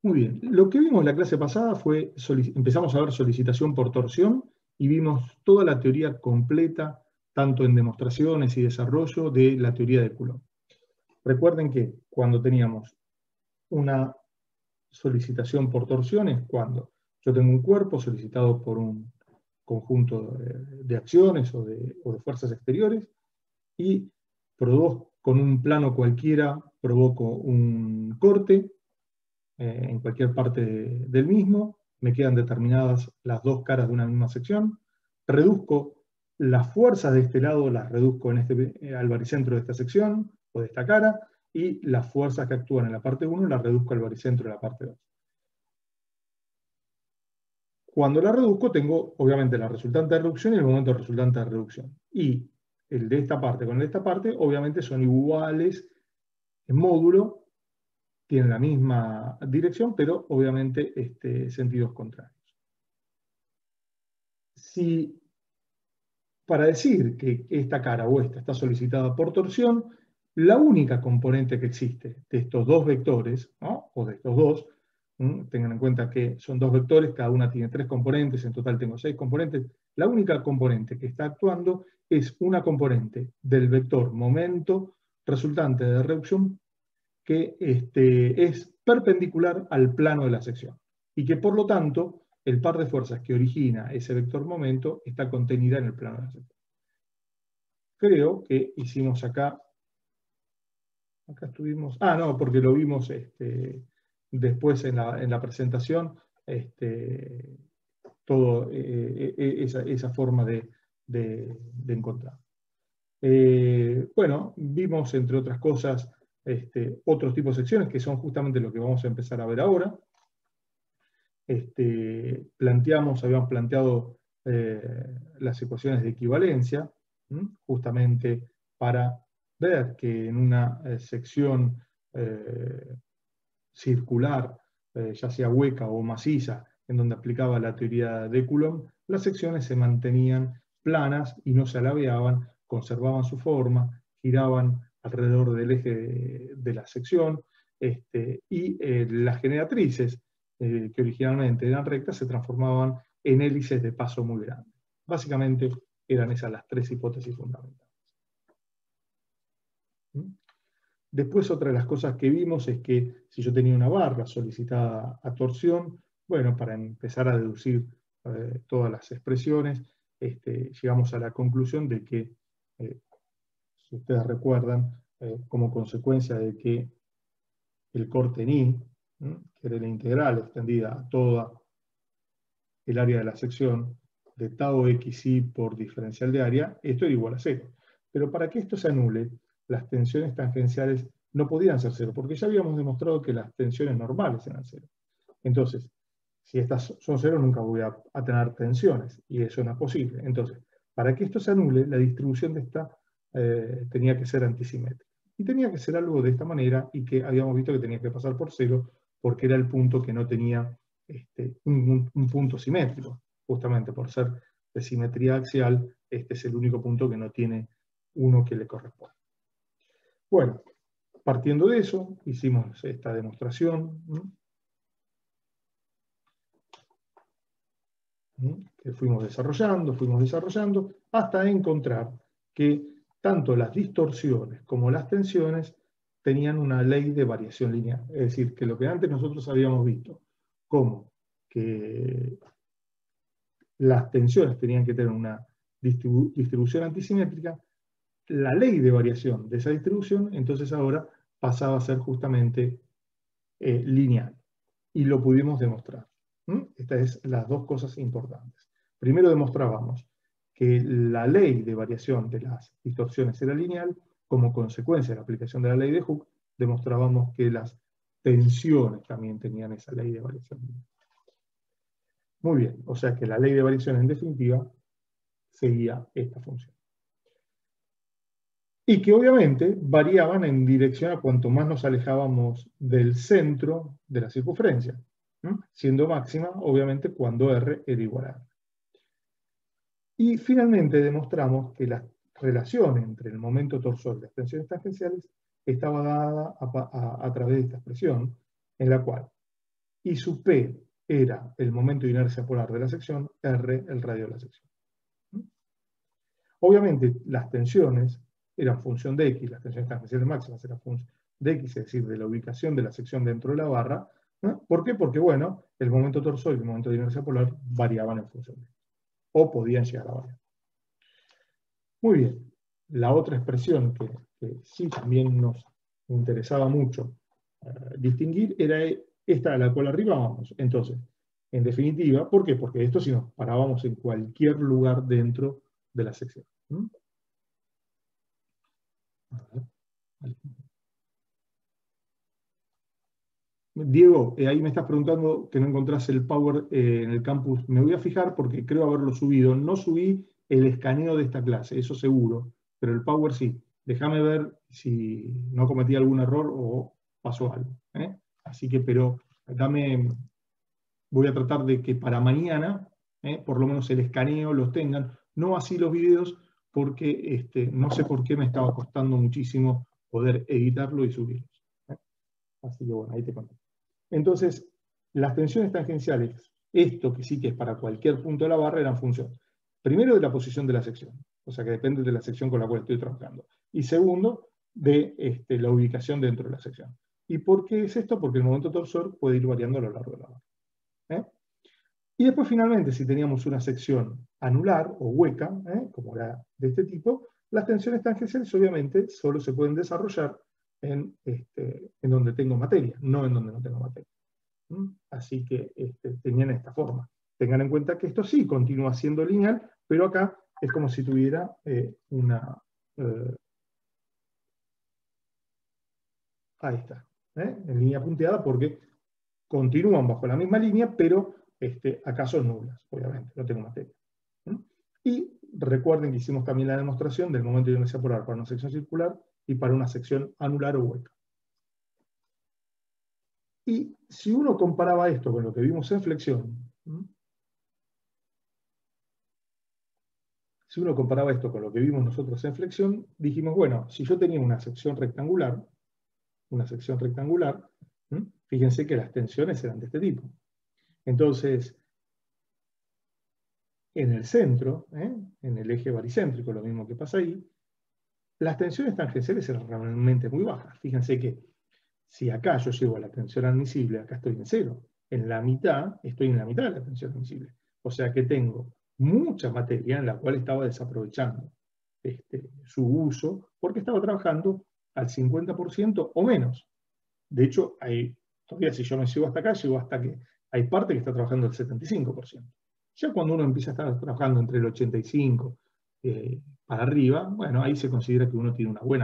Muy bien. Lo que vimos en la clase pasada fue, empezamos a ver solicitación por torsión y vimos toda la teoría completa, tanto en demostraciones y desarrollo, de la teoría de Coulomb. Recuerden que cuando teníamos una solicitación por torsión es cuando yo tengo un cuerpo solicitado por un conjunto de acciones o de fuerzas exteriores y con un plano cualquiera provoco un corte en cualquier parte del mismo, me quedan determinadas las dos caras de una misma sección, reduzco las fuerzas de este lado, las reduzco al baricentro de esta sección o de esta cara, y las fuerzas que actúan en la parte 1 las reduzco al baricentro de la parte 2. Cuando la reduzco tengo obviamente la resultante de reducción y el momento resultante de reducción. Y el de esta parte con el de esta parte obviamente son iguales en módulo, tienen la misma dirección, pero obviamente sentidos contrarios. Si para decir que esta cara o esta está solicitada por torsión, la única componente que existe de estos dos vectores, ¿no? O de estos dos, tengan en cuenta que son dos vectores, cada una tiene 3 componentes, en total tengo 6 componentes, la única componente que está actuando es una componente del vector momento resultante de reducción que es perpendicular al plano de la sección y que por lo tanto el par de fuerzas que origina ese vector momento está contenida en el plano de la sección. Creo que hicimos acá estuvimos, no, porque lo vimos después en la presentación, todo esa forma de encontrar. Bueno, vimos entre otras cosas otros tipos de secciones que son justamente lo que vamos a empezar a ver ahora. Habíamos planteado las ecuaciones de equivalencia, justamente para ver que en una sección circular, ya sea hueca o maciza, en donde aplicaba la teoría de Coulomb, las secciones se mantenían planas y no se alabeaban, conservaban su forma, giraban alrededor del eje de la sección, y las generatrices, que originalmente eran rectas, se transformaban en hélices de paso muy grandes. Básicamente eran esas las 3 hipótesis fundamentales. Después, otra de las cosas que vimos es que si yo tenía una barra solicitada a torsión, bueno, para empezar a deducir todas las expresiones, llegamos a la conclusión de que, si ustedes recuerdan, como consecuencia de que el corte en I, que era la integral extendida a toda el área de la sección de tau xi por diferencial de área, esto era igual a 0. Pero para que esto se anule, las tensiones tangenciales no podían ser 0, porque ya habíamos demostrado que las tensiones normales eran 0. Entonces, si estas son 0, nunca voy a tener tensiones, y eso no es posible. Entonces, para que esto se anule, la distribución de esta tenía que ser antisimétrica. Y tenía que ser algo de esta manera, y que habíamos visto que tenía que pasar por 0, porque era el punto que no tenía un punto simétrico. Justamente por ser de simetría axial, este es el único punto que no tiene uno que le corresponde. Bueno, partiendo de eso, hicimos esta demostración, que fuimos desarrollando, hasta encontrar que tanto las distorsiones como las tensiones tenían una ley de variación lineal. Es decir, que lo que antes nosotros habíamos visto como que las tensiones tenían que tener una distribución antisimétrica, la ley de variación de esa distribución, entonces ahora pasaba a ser justamente lineal. Y lo pudimos demostrar. Estas son las dos cosas importantes. Primero demostrábamos que la ley de variación de las distorsiones era lineal. Como consecuencia de la aplicación de la ley de Hooke, demostrábamos que las tensiones también tenían esa ley de variación lineal. Muy bien, o sea que la ley de variación en definitiva seguía esta función. Y que obviamente variaban en dirección a cuanto más nos alejábamos del centro de la circunferencia, siendo máxima obviamente cuando R era igual a R. Y finalmente demostramos que la relación entre el momento torsor y las tensiones tangenciales estaba dada a través de esta expresión, en la cual y su P era el momento de inercia polar de la sección, R el radio de la sección. Obviamente las tensiones eran función de X, las tensiones tangenciales máximas eran función de X, es decir, de la ubicación de la sección dentro de la barra. ¿No? ¿Por qué? Porque, bueno, el momento torsor y el momento de inercia polar variaban en función de X, o podían llegar a variar. Muy bien. La otra expresión que sí también nos interesaba mucho distinguir era esta a la cual arriba vamos. Entonces, en definitiva, ¿por qué? Porque esto si nos parábamos en cualquier lugar dentro de la sección. Diego, ahí me estás preguntando que no encontrás el Power en el campus. Me voy a fijar porque creo haberlo subido. No subí el escaneo de esta clase, eso seguro, pero el Power sí. Déjame ver si no cometí algún error o pasó algo. Así que, pero voy a tratar de que para mañana, por lo menos el escaneo los tengan, no así los videos, porque no sé por qué me estaba costando muchísimo poder editarlo y subirlos. Así que bueno, ahí te conté. Entonces, las tensiones tangenciales, esto que sí que es para cualquier punto de la barra, eran función, primero, de la posición de la sección, o sea que depende de la sección con la cual estoy trabajando, y segundo, de la ubicación dentro de la sección. ¿Y por qué es esto? Porque el momento torsor puede ir variando a lo largo de la barra. Y después, finalmente, si teníamos una sección anular o hueca, como era de este tipo, las tensiones tangenciales obviamente solo se pueden desarrollar en donde tengo materia, no en donde no tengo materia. Así que tenían esta forma. Tengan en cuenta que esto sí continúa siendo lineal, pero acá es como si tuviera una... ahí está, en línea punteada, porque continúan bajo la misma línea, pero acá son nulas, obviamente, no tengo materia. Y recuerden que hicimos también la demostración del momento de inercia polar para una sección circular y para una sección anular o hueca. Y si uno comparaba esto con lo que vimos en flexión, si uno comparaba esto con lo que vimos nosotros en flexión, dijimos, bueno, si yo tenía una sección rectangular, fíjense que las tensiones eran de este tipo. Entonces, en el centro, en el eje baricéntrico, lo mismo que pasa ahí, las tensiones tangenciales eran realmente muy bajas. Fíjense que si acá yo llego a la tensión admisible, acá estoy en cero. En la mitad, estoy en la mitad de la tensión admisible. O sea que tengo mucha materia en la cual estaba desaprovechando su uso, porque estaba trabajando al 50% o menos. De hecho, todavía si yo me llego hasta acá, llego hasta que hay parte que está trabajando al 75%. Ya cuando uno empieza a estar trabajando entre el 85% para arriba, bueno, ahí se considera que uno tiene un buen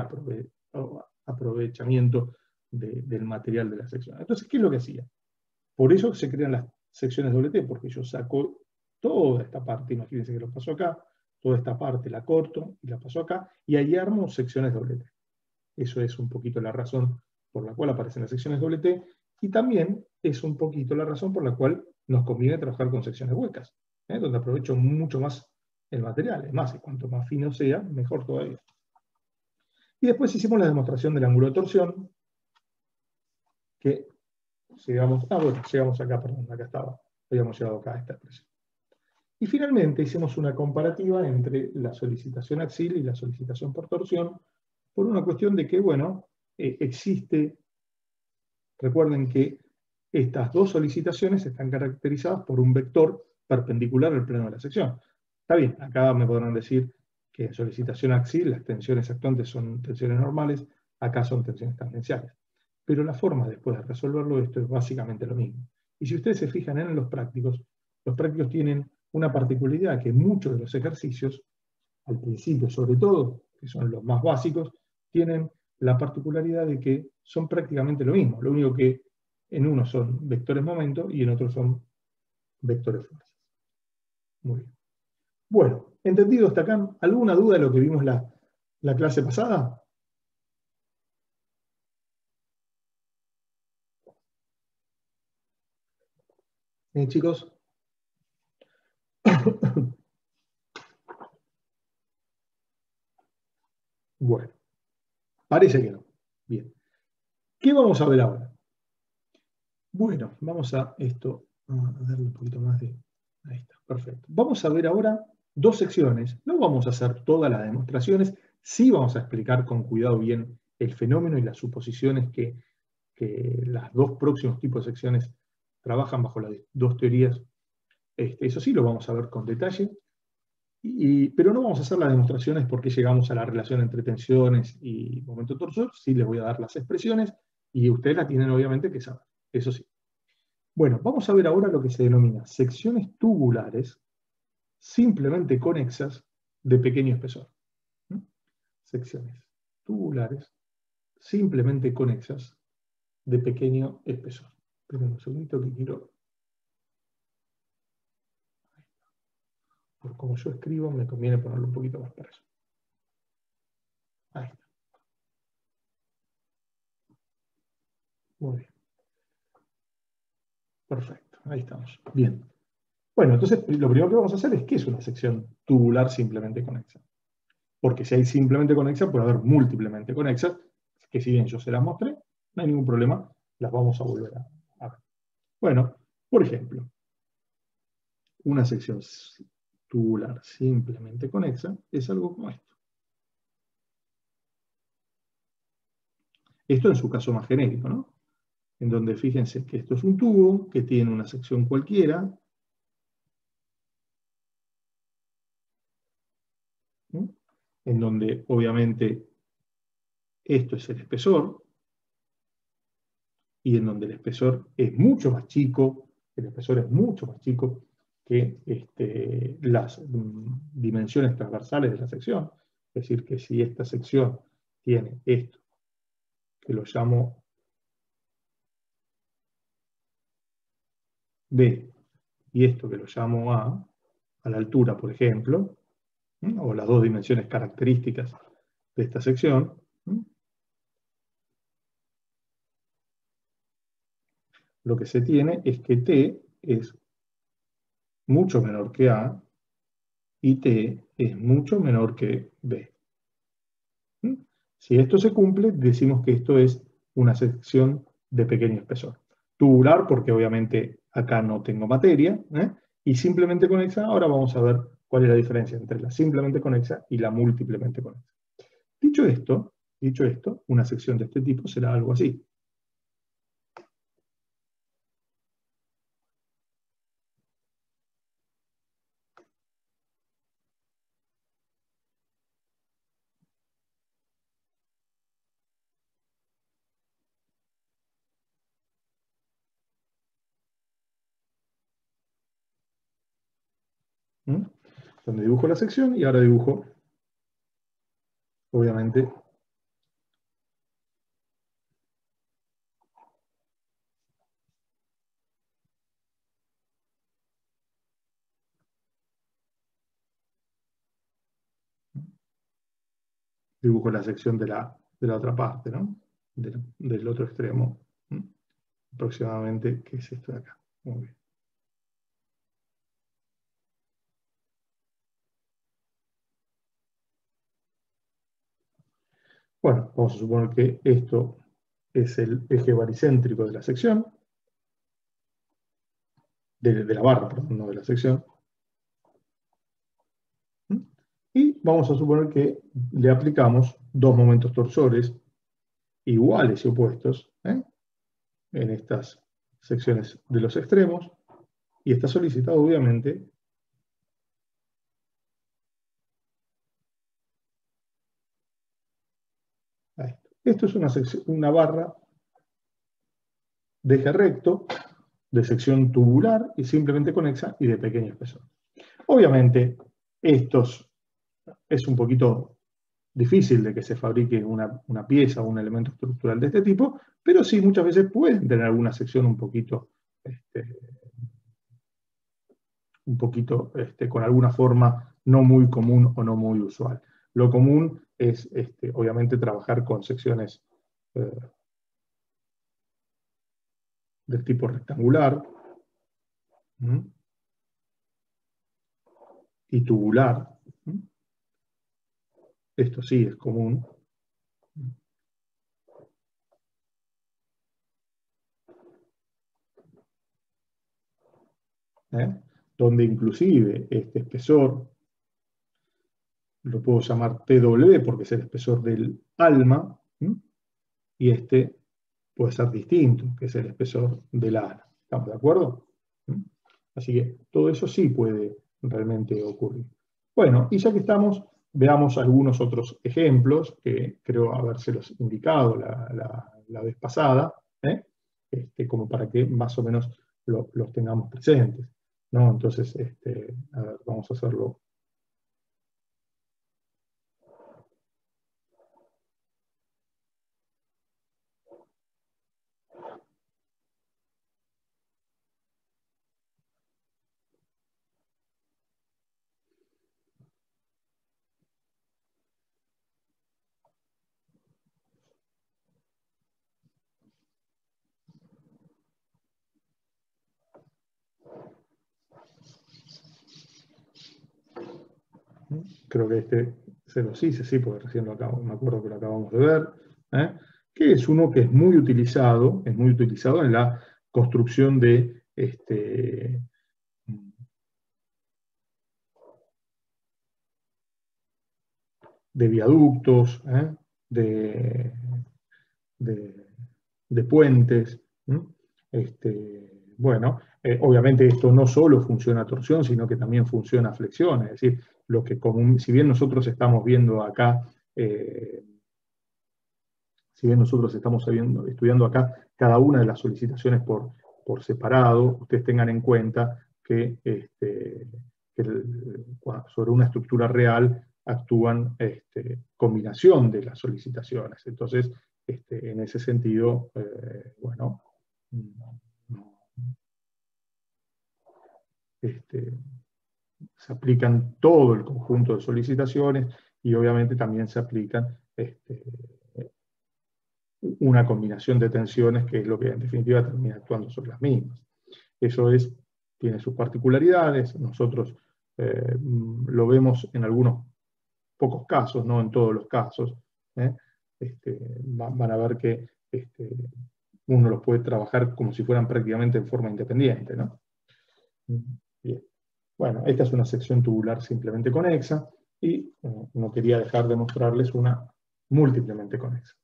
aprovechamiento del material de la sección. Entonces, ¿qué es lo que hacía? Por eso se crean las secciones doble T, porque yo saco toda esta parte, imagínense que lo paso acá, toda esta parte la corto y la paso acá, y ahí armo secciones doble T. Eso es un poquito la razón por la cual aparecen las secciones doble T, y también es un poquito la razón por la cual nos conviene trabajar con secciones huecas, donde aprovecho mucho más el material. Es más, cuanto más fino sea, mejor todavía. Y después hicimos la demostración del ángulo de torsión, que llegamos acá, perdón, acá estaba, habíamos llegado acá a esta expresión. Y finalmente hicimos una comparativa entre la solicitación axial y la solicitación por torsión, por una cuestión de que, bueno, existe, recuerden que estas dos solicitaciones están caracterizadas por un vector perpendicular al plano de la sección. Está bien, acá me podrán decir que en solicitación axial las tensiones actuantes son tensiones normales, acá son tensiones tangenciales. Pero la forma después de resolverlo esto es básicamente lo mismo. Y si ustedes se fijan en los prácticos tienen una particularidad que muchos de los ejercicios, al principio sobre todo, que son los más básicos, tienen la particularidad de que son prácticamente lo mismo. Lo único que en uno son vectores momento y en otro son vectores fuerzas. Muy bien. Bueno, ¿entendido hasta acá? ¿Alguna duda de lo que vimos la clase pasada? Chicos. Bueno, parece que no. Bien. ¿Qué vamos a ver ahora? Bueno, vamos a esto, a darle un poquito más de... Ahí está, perfecto. Vamos a ver ahora dos secciones. No vamos a hacer todas las demostraciones, sí vamos a explicar con cuidado bien el fenómeno y las suposiciones que las dos próximos tipos de secciones trabajan bajo las dos teorías. Eso sí lo vamos a ver con detalle, pero no vamos a hacer las demostraciones porque llegamos a la relación entre tensiones y momento torsor. Sí les voy a dar las expresiones y ustedes la tienen obviamente que saber, eso sí. Bueno, vamos a ver ahora lo que se denomina secciones tubulares simplemente conexas de pequeño espesor. ¿Mm? Secciones tubulares simplemente conexas de pequeño espesor. Esperen un segundito que quiero... Por como yo escribo, me conviene ponerlo un poquito más para eso. Ahí está. Muy bien. Perfecto. Ahí estamos. Bien. Bueno, entonces lo primero que vamos a hacer es ¿qué es una sección tubular simplemente conexa? Porque si hay simplemente conexa, puede haber múltiplemente conexas, que si bien yo se las mostré, no hay ningún problema, las vamos a volver a ver. Bueno, por ejemplo, una sección tubular simplemente conexa es algo como esto. Esto en su caso más genérico, ¿no? En donde fíjense que esto es un tubo que tiene una sección cualquiera, ¿no? En donde obviamente esto es el espesor, y en donde el espesor es mucho más chico, el espesor es mucho más chico que las dimensiones transversales de la sección. Es decir, que si esta sección tiene esto, que lo llamo B, y esto que lo llamo a la altura, por ejemplo, o las dos dimensiones características de esta sección, lo que se tiene es que T es mucho menor que A y T es mucho menor que B. Si esto se cumple, decimos que esto es una sección de pequeño espesor. Tubular, porque obviamente acá no tengo materia, y simplemente conexa, ahora vamos a ver cuál es la diferencia entre la simplemente conexa y la múltiplemente conexa. Dicho esto, una sección de este tipo será algo así. ¿Mm? Donde dibujo la sección y ahora dibujo, obviamente, dibujo la sección de la otra parte, ¿no? Del otro extremo, aproximadamente, que es esto de acá. Muy bien. Bueno, vamos a suponer que esto es el eje baricéntrico de la sección, de la barra, perdón, no de la sección. Y vamos a suponer que le aplicamos dos momentos torsores iguales y opuestos en estas secciones de los extremos. Y está solicitado, obviamente, a esto. Esto es una barra de eje recto, de sección tubular y simplemente conexa y de pequeño espesor. Obviamente, estos es un poquito difícil de que se fabrique una pieza o un elemento estructural de este tipo, pero sí muchas veces pueden tener alguna sección un poquito con alguna forma no muy común o no muy usual. Lo común es obviamente trabajar con secciones eh, del tipo rectangular y tubular. Esto sí es común. donde inclusive este espesor lo puedo llamar TW porque es el espesor del alma, y este puede ser distinto, que es el espesor del ala. ¿Estamos de acuerdo? Así que todo eso sí puede realmente ocurrir. Bueno, y ya que estamos, veamos algunos otros ejemplos que creo habérselos indicado la vez pasada, como para que más o menos los tengamos presentes, ¿no? Entonces, a ver, vamos a hacerlo. Creo que este se los hice, sí, porque recién lo acabo, me acuerdo que lo acabamos de ver, que es uno que es muy utilizado en la construcción de viaductos, de, de- de puentes. Bueno, obviamente esto no solo funciona a torsión, sino que también funciona a flexión, es decir, lo que si bien nosotros estamos viendo acá, si bien nosotros estamos estudiando acá cada una de las solicitaciones por separado, ustedes tengan en cuenta que, sobre una estructura real actúan combinación de las solicitaciones. Entonces, en ese sentido, bueno, se aplican todo el conjunto de solicitaciones y obviamente también se aplican una combinación de tensiones que es lo que en definitiva termina actuando sobre las mismas. Eso tiene sus particularidades, nosotros lo vemos en algunos pocos casos, no en todos los casos. ¿eh? Van a ver que uno los puede trabajar como si fueran prácticamente en forma independiente, ¿no? Bien. Bueno, esta es una sección tubular simplemente conexa y no quería dejar de mostrarles una múltiplemente conexa,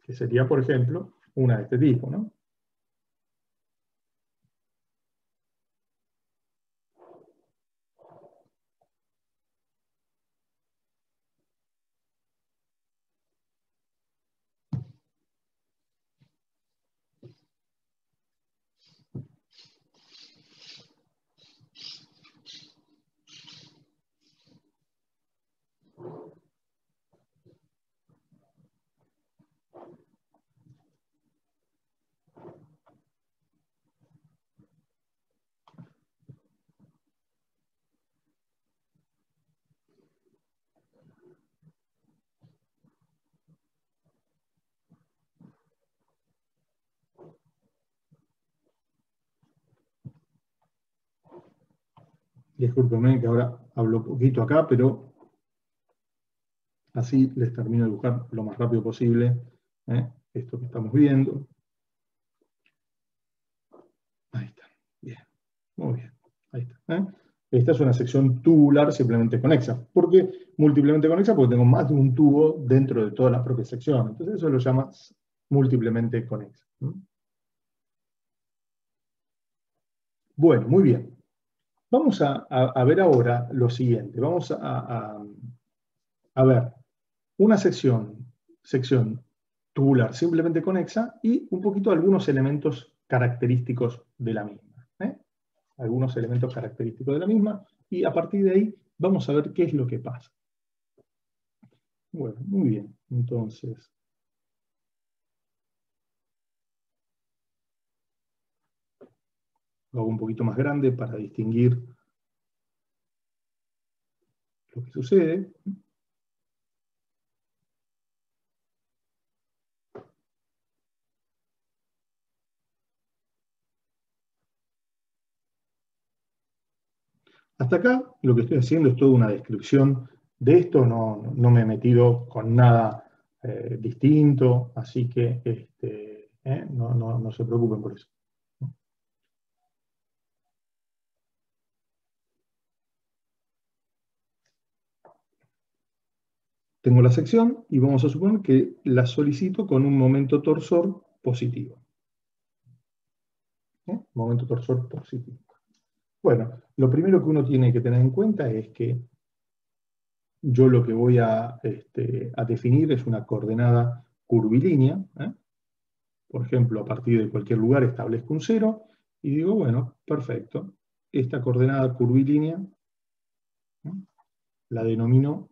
que sería, por ejemplo, una de este tipo, ¿no? Discúlpenme que ahora hablo poquito acá, pero así les termino de dibujar lo más rápido posible esto que estamos viendo. Ahí está. Bien. Muy bien. Ahí está. Esta es una sección tubular simplemente conexa. ¿Por qué múltiplemente conexa? Porque tengo más de un tubo dentro de toda la propia sección. Entonces eso lo llamas múltiplemente conexa. Bueno, muy bien. Vamos a ver ahora lo siguiente. Vamos a ver una sección tubular simplemente conexa y un poquito algunos elementos característicos de la misma. Algunos elementos característicos de la misma y a partir de ahí vamos a ver qué es lo que pasa. Bueno, muy bien. Entonces, lo hago un poquito más grande para distinguir lo que sucede. Hasta acá lo que estoy haciendo es toda una descripción de esto, no me he metido con nada distinto, así que no se preocupen por eso. Tengo la sección y vamos a suponer que la solicito con un momento torsor positivo. Momento torsor positivo. Bueno, lo primero que uno tiene que tener en cuenta es que yo lo que voy a definir es una coordenada curvilínea. Por ejemplo, a partir de cualquier lugar establezco un 0 y digo, bueno, perfecto. Esta coordenada curvilínea la denomino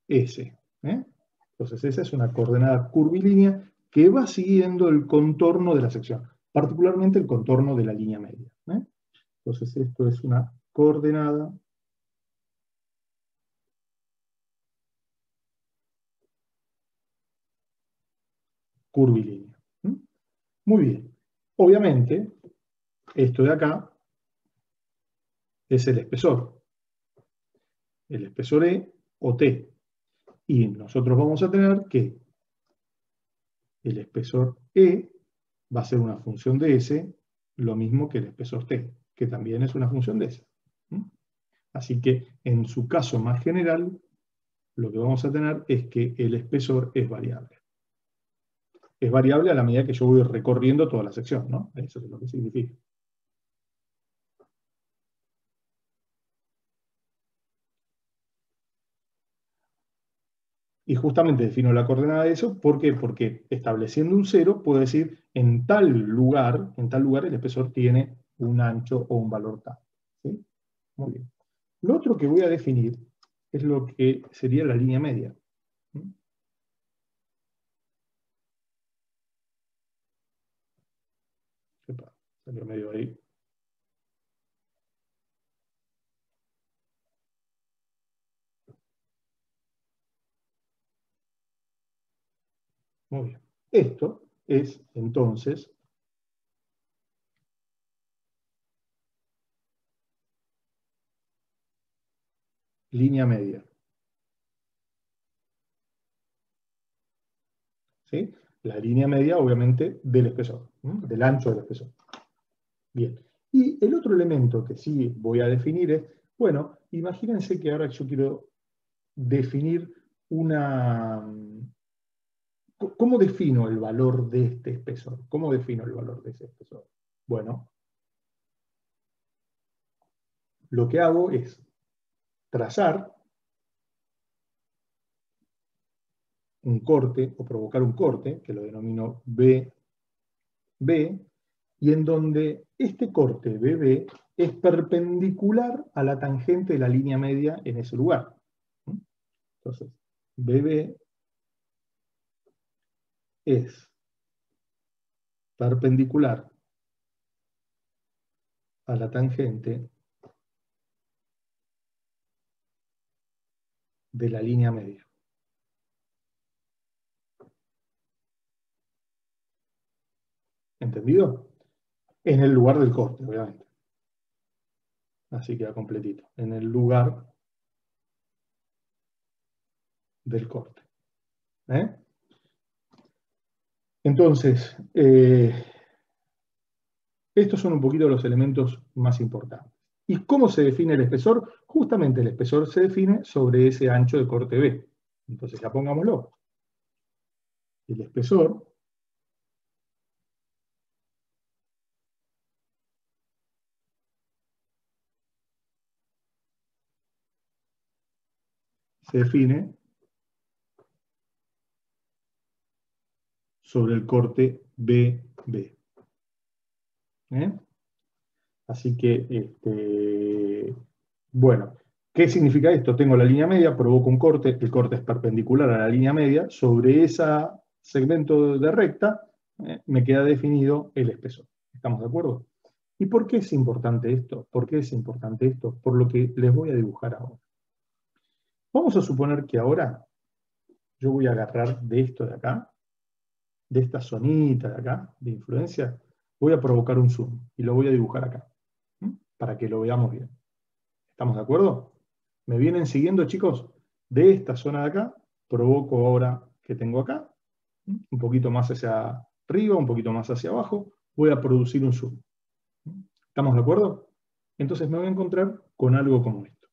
S. Entonces esa es una coordenada curvilínea que va siguiendo el contorno de la sección, particularmente el contorno de la línea media. Entonces esto es una coordenada curvilínea. Muy bien. Obviamente, esto de acá es el espesor. El espesor E o T. Y nosotros vamos a tener que el espesor E va a ser una función de S, lo mismo que el espesor T, que también es una función de S. Así que, en su caso más general, lo que vamos a tener es que el espesor es variable. Es variable a la medida que yo voy recorriendo toda la sección, ¿no? Eso es lo que significa. Y justamente defino la coordenada de eso, ¿por qué? Porque estableciendo un 0, puedo decir, en tal lugar el espesor tiene un ancho o un valor tal. ¿Sí? Muy bien. Lo otro que voy a definir es lo que sería la línea media. Epa, salió medio ahí. Muy bien. Esto es, entonces, línea media. ¿Sí? La línea media, obviamente, del espesor, del ancho del espesor. Bien. Y el otro elemento que sí voy a definir es, bueno, imagínense que ahora yo quiero definir una... ¿Cómo defino el valor de este espesor? ¿Cómo defino el valor de ese espesor? Bueno, lo que hago es trazar un corte o provocar un corte, que lo denomino BB, y en donde este corte BB es perpendicular a la tangente de la línea media en ese lugar. Entonces, BB es perpendicular a la tangente de la línea media. ¿Entendido? En el lugar del corte, obviamente. Así queda completito. En el lugar del corte. Entonces, estos son un poquito los elementos más importantes. ¿Y cómo se define el espesor? Justamente el espesor se define sobre ese ancho de corte B. Entonces ya pongámoslo. El espesor se define sobre el corte BB. Así que, bueno, ¿qué significa esto? Tengo la línea media, provoco un corte, el corte es perpendicular a la línea media, sobre ese segmento de recta me queda definido el espesor. ¿Estamos de acuerdo? ¿Y por qué es importante esto? ¿Por qué es importante esto? Por lo que les voy a dibujar ahora. Vamos a suponer que ahora yo voy a agarrar de esto de acá, de esta zonita de acá, de influencia, voy a provocar un zoom y lo voy a dibujar acá, para que lo veamos bien. ¿Estamos de acuerdo? ¿Me vienen siguiendo, chicos? De esta zona de acá, provoco ahora que tengo acá, un poquito más hacia arriba, un poquito más hacia abajo, voy a producir un zoom. ¿Estamos de acuerdo? Entonces me voy a encontrar con algo como esto.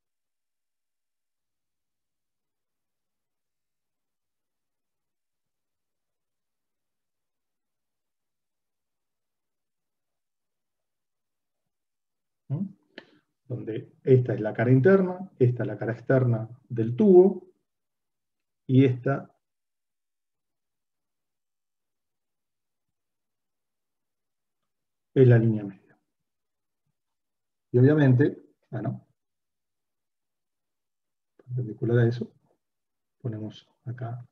donde esta es la cara interna, esta es la cara externa del tubo, y esta es la línea media. Y obviamente, perpendicular a eso, ponemos acá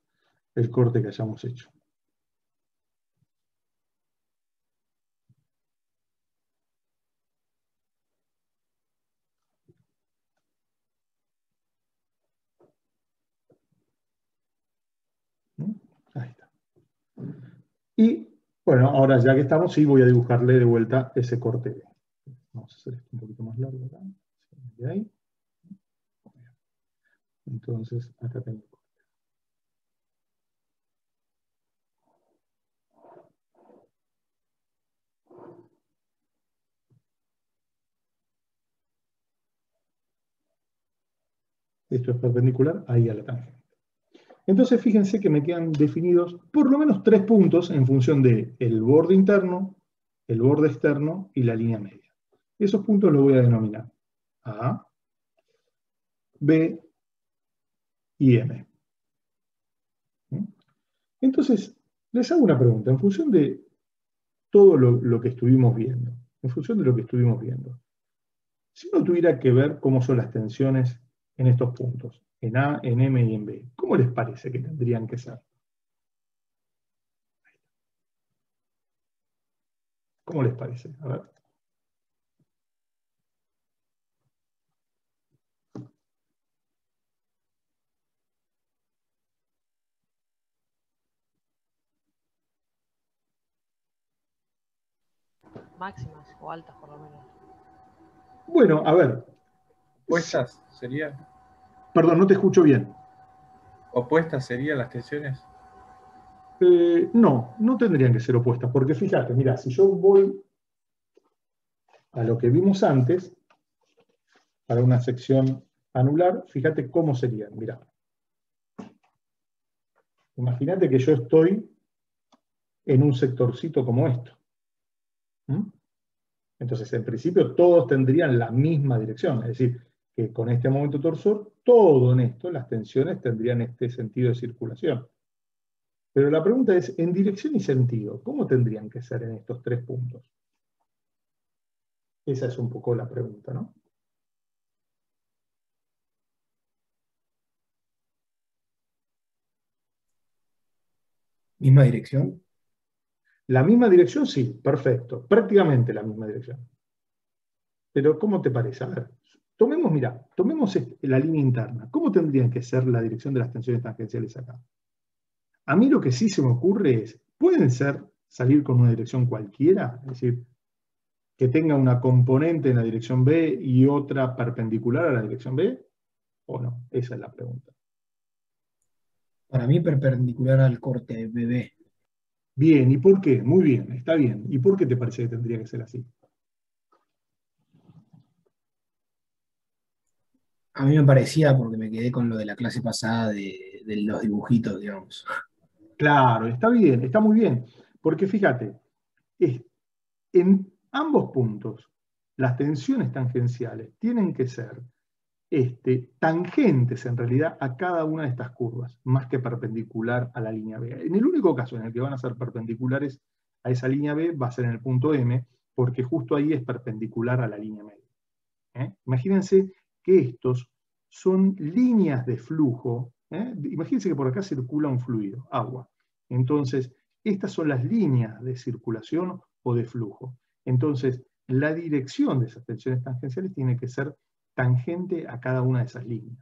el corte que hayamos hecho. Ahí está. Y bueno, ahora ya que estamos, sí voy a dibujarle de vuelta ese corte B. Vamos a hacer esto un poquito más largo acá. De ahí. Entonces, acá tengo. Esto es perpendicular ahí a la tangente. Entonces, fíjense que me quedan definidos por lo menos 3 puntos en función del borde interno, el borde externo y la línea media. Esos puntos los voy a denominar A, B y M. Entonces, les hago una pregunta. En función de todo lo que estuvimos viendo, si uno tuviera que ver cómo son las tensiones en estos puntos, en A, en M y en B, ¿cómo les parece que tendrían que ser? ¿Cómo les parece? A ver. Máximas o altas, por lo menos. Bueno, a ver. ¿Opuestas serían? Perdón, no te escucho bien. ¿Opuestas serían las tensiones? No tendrían que ser opuestas, porque fíjate, mira, si yo voy a lo que vimos antes, para una sección anular, fíjate cómo serían, mira. Imagínate que yo estoy en un sectorcito como esto. Entonces, en principio, todos tendrían la misma dirección, es decir, que con este momento torsor, todo en esto, las tensiones tendrían este sentido de circulación. Pero la pregunta es, en dirección y sentido, ¿cómo tendrían que ser en estos 3 puntos? Esa es un poco la pregunta, ¿no? ¿Misma dirección? La misma dirección, sí, perfecto, prácticamente la misma dirección. Pero, ¿cómo te parece? A ver, tomemos la línea interna. ¿Cómo tendrían que ser la dirección de las tensiones tangenciales acá? A mí lo que sí se me ocurre es, ¿pueden salir con una dirección cualquiera? Es decir, que tenga una componente en la dirección B y otra perpendicular a la dirección B, ¿o no? Esa es la pregunta. Para mí perpendicular al corte BB. Bien, ¿y por qué? Muy bien, está bien. ¿Y por qué te parece que tendría que ser así? A mí me parecía, porque me quedé con lo de la clase pasada de los dibujitos, digamos. Claro, está bien, está muy bien. Porque fíjate, en ambos puntos, las tensiones tangenciales tienen que ser tangentes en realidad a cada una de estas curvas, más que perpendicular a la línea B. En el único caso en el que van a ser perpendiculares a esa línea B va a ser en el punto M, porque justo ahí es perpendicular a la línea media. Imagínense que estos son líneas de flujo. Imagínense que por acá circula un fluido, agua. Entonces, estas son las líneas de circulación o de flujo. Entonces, la dirección de esas tensiones tangenciales tiene que ser tangente a cada una de esas líneas.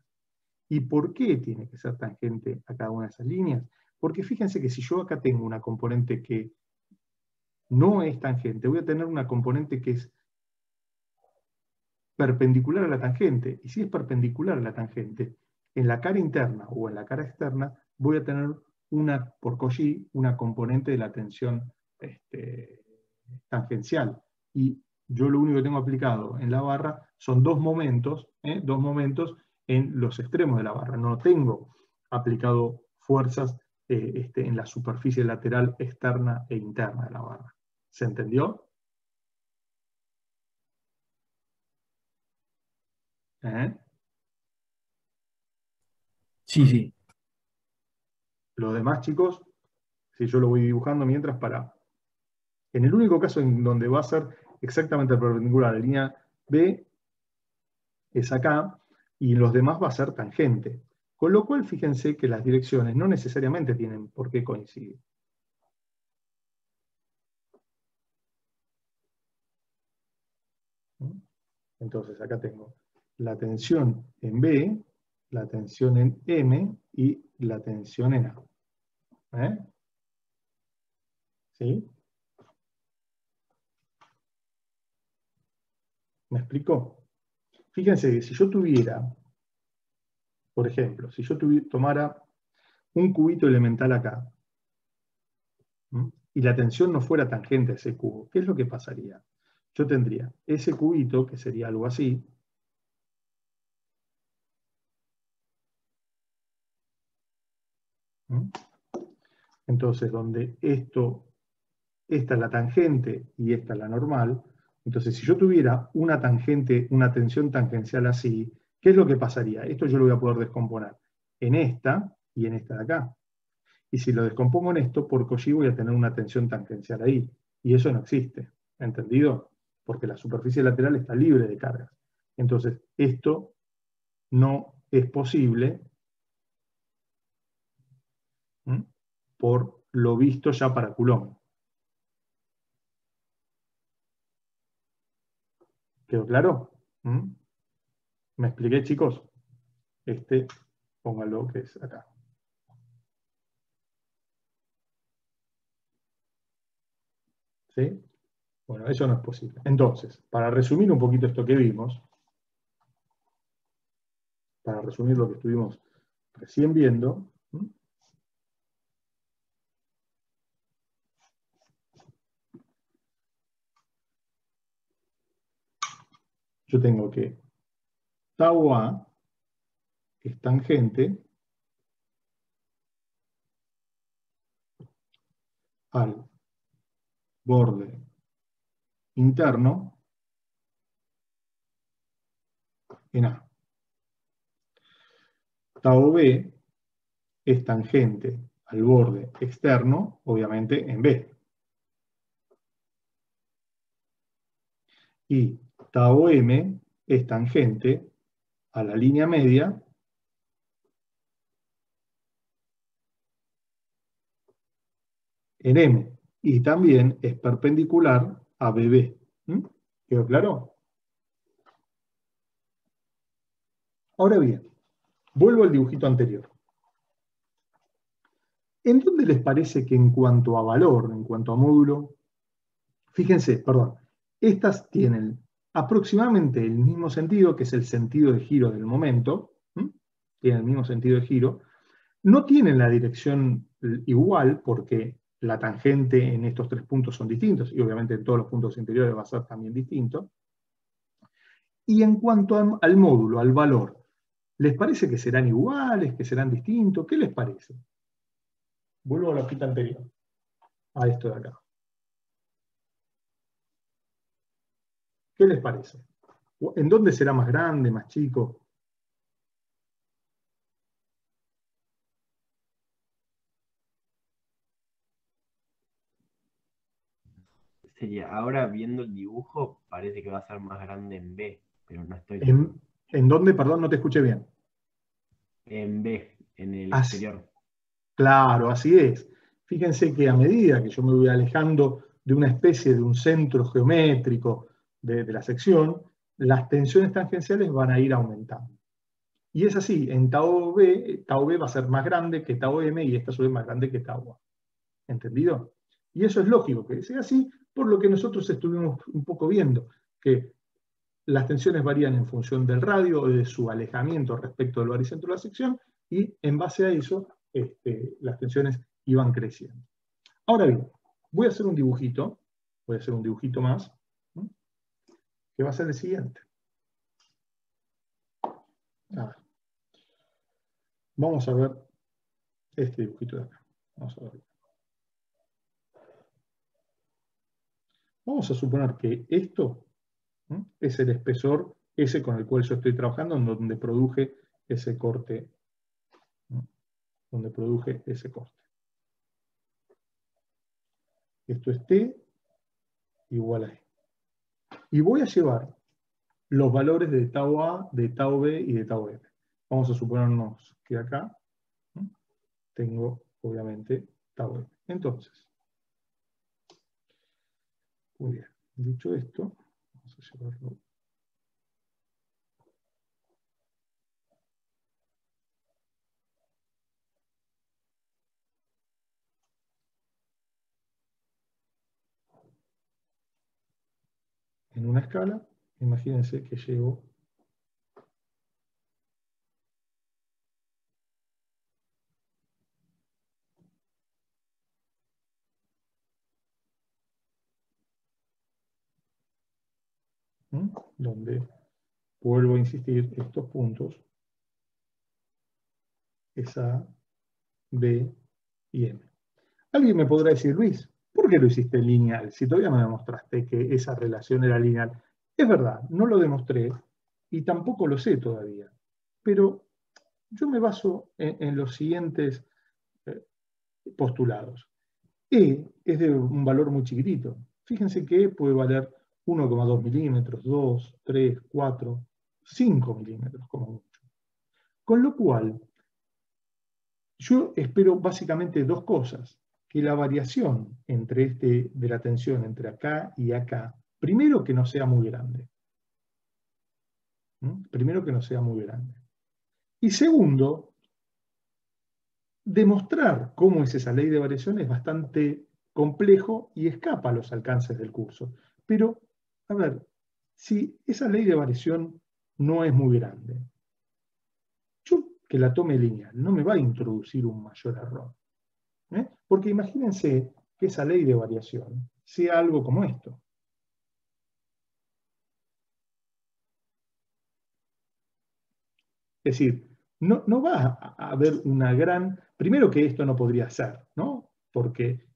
¿Y por qué tiene que ser tangente a cada una de esas líneas? Porque fíjense que si yo acá tengo una componente que no es tangente, voy a tener una componente que es perpendicular a la tangente. Y si es perpendicular a la tangente, en la cara interna o en la cara externa, voy a tener por Cauchy, una componente de la tensión tangencial. Y yo lo único que tengo aplicado en la barra son dos momentos en los extremos de la barra. No tengo aplicado fuerzas en la superficie lateral externa e interna de la barra. ¿Se entendió? ¿Eh? Sí, sí. Los demás, chicos, si yo lo voy dibujando mientras para... En el único caso en donde va a ser exactamente perpendicular a la línea B es acá, y los demás va a ser tangente. Con lo cual, fíjense que las direcciones no necesariamente tienen por qué coincidir. Entonces, acá tengo la tensión en B, la tensión en M y la tensión en A. ¿Eh? ¿Sí? ¿Me explico? Fíjense que si yo tuviera, por ejemplo, si yo tomara un cubito elemental acá, ¿m? Y la tensión no fuera tangente a ese cubo, ¿qué es lo que pasaría? Yo tendría ese cubito, que sería algo así, ¿m? Entonces, donde esta es la tangente y esta es la normal, entonces si yo tuviera una tangente, una tensión tangencial así, ¿qué es lo que pasaría? Esto yo lo voy a poder descomponer en esta y en esta de acá. Y si lo descompongo en esto, por Cauchy voy a tener una tensión tangencial ahí. Y eso no existe. ¿Entendido? Porque la superficie lateral está libre de cargas. Entonces, esto no es posible, ¿m? Por lo visto ya para Coulomb. ¿Quedó claro? ¿M? ¿Me expliqué, chicos? Póngalo que es acá. ¿Sí? Bueno, eso no es posible. Entonces, para resumir un poquito esto que vimos, para resumir lo que estuvimos recién viendo, ¿m? Yo tengo que tau A es tangente al borde interno en A. Tau B es tangente al borde externo, obviamente, en B. Y tau M es tangente a la línea media en M. Y también es perpendicular a BB. ¿Mm? ¿Quedó claro? Ahora bien, vuelvo al dibujito anterior. ¿En dónde les parece que en cuanto a valor, en cuanto a módulo, fíjense, perdón, estas tienen aproximadamente el mismo sentido, que es el sentido de giro del momento, ¿m? Tienen el mismo sentido de giro, no tienen la dirección igual porque la tangente en estos tres puntos son distintos, y obviamente en todos los puntos interiores va a ser también distinto. Y en cuanto al módulo, al valor, ¿les parece que serán iguales, que serán distintos? ¿Qué les parece? Vuelvo a la hojita anterior, a esto de acá. ¿Qué les parece? ¿En dónde será más grande, más chico? Sería, ahora viendo el dibujo, parece que va a ser más grande en B, pero no estoy seguro. ¿En dónde? Perdón, no te escuché bien. En B, en el Así, exterior. claro, así es. Fíjense que a medida que yo me voy alejando de una especie de un centro geométrico de la sección, las tensiones tangenciales van a ir aumentando. Y es así, en tau B va a ser más grande que tau M y esta a su vez más grande que tau A. ¿Entendido? Y eso es lógico que sea así, por lo que nosotros estuvimos un poco viendo, que las tensiones varían en función del radio o de su alejamiento respecto del baricentro de la sección, y en base a eso las tensiones iban creciendo. Ahora bien, voy a hacer un dibujito más, ¿no? Que va a ser el siguiente. Vamos a ver este dibujito de acá. Vamos a ver. Vamos a suponer que esto, ¿no?, es el espesor ese con el cual yo estoy trabajando, en donde produje ese corte, ¿no? Donde produje ese corte. Esto es T igual a E. Y voy a llevar los valores de tau A, de tau B y de tau M. Vamos a suponernos que acá, ¿no?, tengo, obviamente, tau M. Entonces, muy bien. Dicho esto, vamos a llevarlo. En una escala, imagínense que llevo donde vuelvo a insistir, estos puntos es A, B y M. Alguien me podrá decir, Luis, ¿por qué lo hiciste lineal? Si todavía me demostraste que esa relación era lineal. Es verdad, no lo demostré y tampoco lo sé todavía. Pero yo me baso en los siguientes postulados. E es de un valor muy chiquitito. Fíjense que E puede valer 1,2 milímetros, 2, 3, 4, 5 milímetros como mucho. Con lo cual, yo espero básicamente dos cosas. Que la variación de la tensión entre acá y acá, primero que no sea muy grande. Primero que no sea muy grande. Y segundo, demostrar cómo es esa ley de variación es bastante complejo y escapa a los alcances del curso. Pero, a ver, si esa ley de variación no es muy grande, yo que la tome lineal no me va a introducir un mayor error. Porque imagínense que esa ley de variación sea algo como esto. Es decir, no va a haber una gran... Primero que esto no podría ser, ¿no? Porque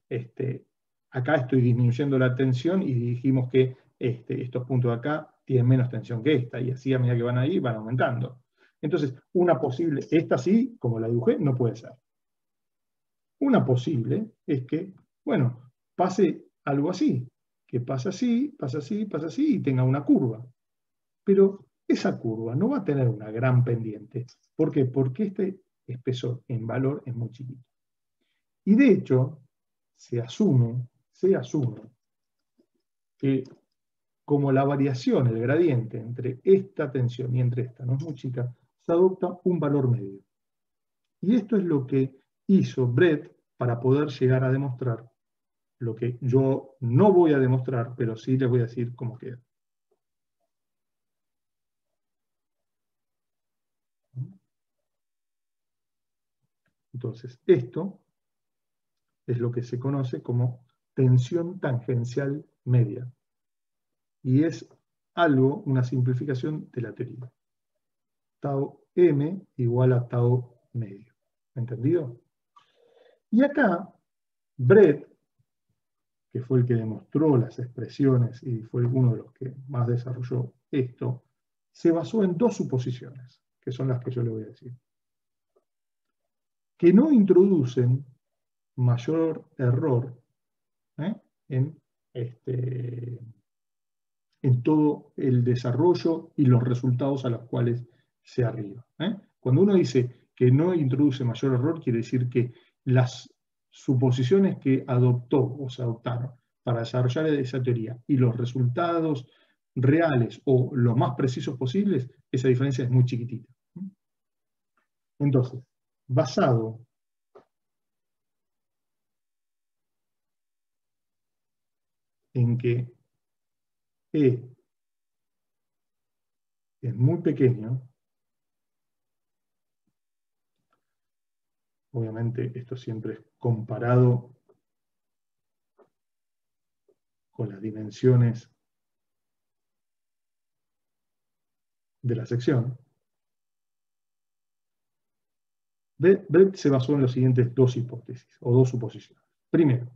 acá estoy disminuyendo la tensión y dijimos que estos puntos de acá tienen menos tensión que esta, y así a medida que van ahí van aumentando. Entonces, una posible, esta sí, como la dibujé, no puede ser. Una posible es que, bueno, pase algo así, que pasa así, pasa así, pasa así y tenga una curva. Pero esa curva no va a tener una gran pendiente. ¿Por qué? Porque este espesor en valor es muy chiquito. Y de hecho, se asume que como la variación, el gradiente entre esta tensión y entre esta no es muy chica, se adopta un valor medio. Y esto es lo que hizo Brett para poder llegar a demostrar lo que yo no voy a demostrar, pero sí les voy a decir cómo queda. Entonces, esto es lo que se conoce como tensión tangencial media. Y es algo, una simplificación de la teoría. Tau M igual a tau medio. ¿Entendido? Y acá, Brett, que fue el que demostró las expresiones y fue uno de los que más desarrolló esto, se basó en dos suposiciones, que son las que yo le voy a decir. Que no introducen mayor error en todo el desarrollo y los resultados a los cuales se arriba. Cuando uno dice que no introduce mayor error, quiere decir que las suposiciones que adoptó o se adoptaron para desarrollar esa teoría y los resultados reales o los más precisos posibles, esa diferencia es muy chiquitita. Entonces, basado en que E es muy pequeño, obviamente esto siempre es comparado con las dimensiones de la sección. Brett se basó en las siguientes dos hipótesis, o dos suposiciones. Primero,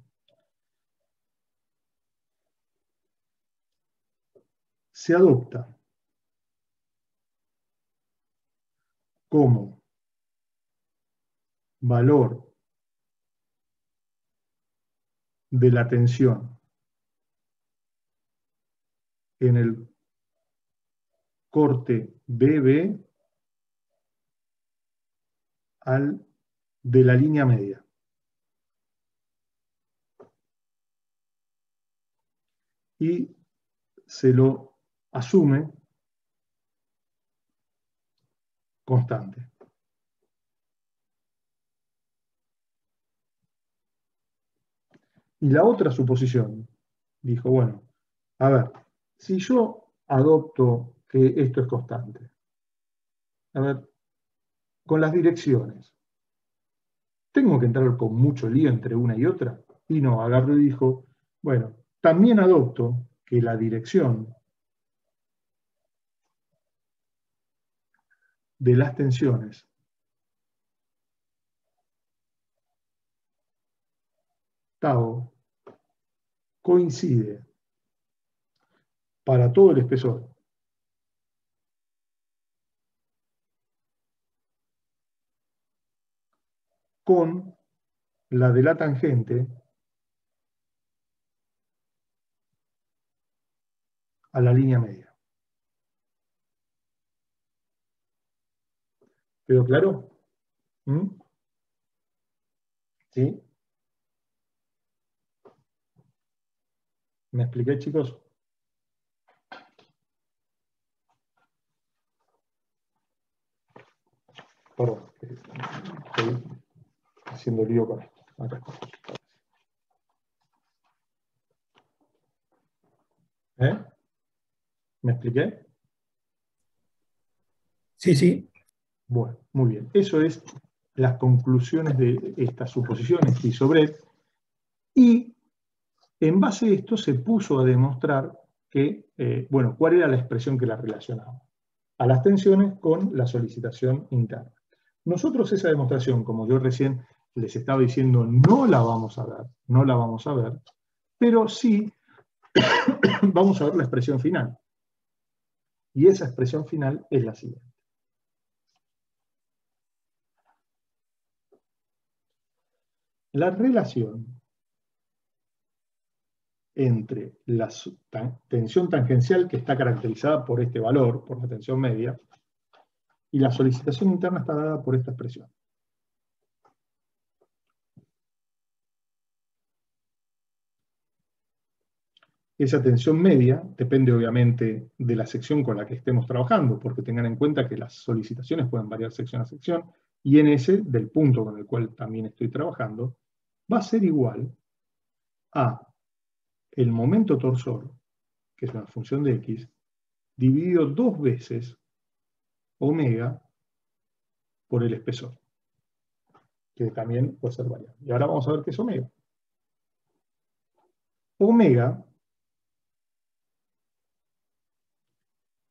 se adopta como valor de la tensión en el corte BB de la línea media. Y se lo asume constante. Y la otra suposición, dijo, bueno, a ver, si yo adopto que esto es constante, a ver, con las direcciones, ¿tengo que entrar con mucho lío entre una y otra? Y no, agarró y dijo, bueno, también adopto que la dirección de las tensiones tau coincide para todo el espesor con la de la tangente a la línea media. ¿Quedó claro? ¿Mm? ¿Sí? ¿Me expliqué, chicos? Perdón, estoy haciendo lío con esto. Acá. ¿Eh? ¿Me expliqué? Sí, sí. Bueno, muy bien. Eso es las conclusiones de estas suposiciones que hizo Brett. Y en base a esto se puso a demostrar que, bueno, cuál era la expresión que la relacionaba a las tensiones con la solicitación interna. Nosotros esa demostración, como yo recién les estaba diciendo, no la vamos a ver, pero sí vamos a ver la expresión final. Y esa expresión final es la siguiente. La relación entre la tensión tangencial, que está caracterizada por este valor, por la tensión media, y la solicitación interna está dada por esta expresión. Esa tensión media depende obviamente de la sección con la que estemos trabajando, porque tengan en cuenta que las solicitaciones pueden variar sección a sección, y en ese, del punto con el cual también estoy trabajando, va a ser igual a el momento torsor, que es una función de x, dividido 2 veces omega por el espesor, que también puede ser variable. Y ahora vamos a ver qué es omega. Omega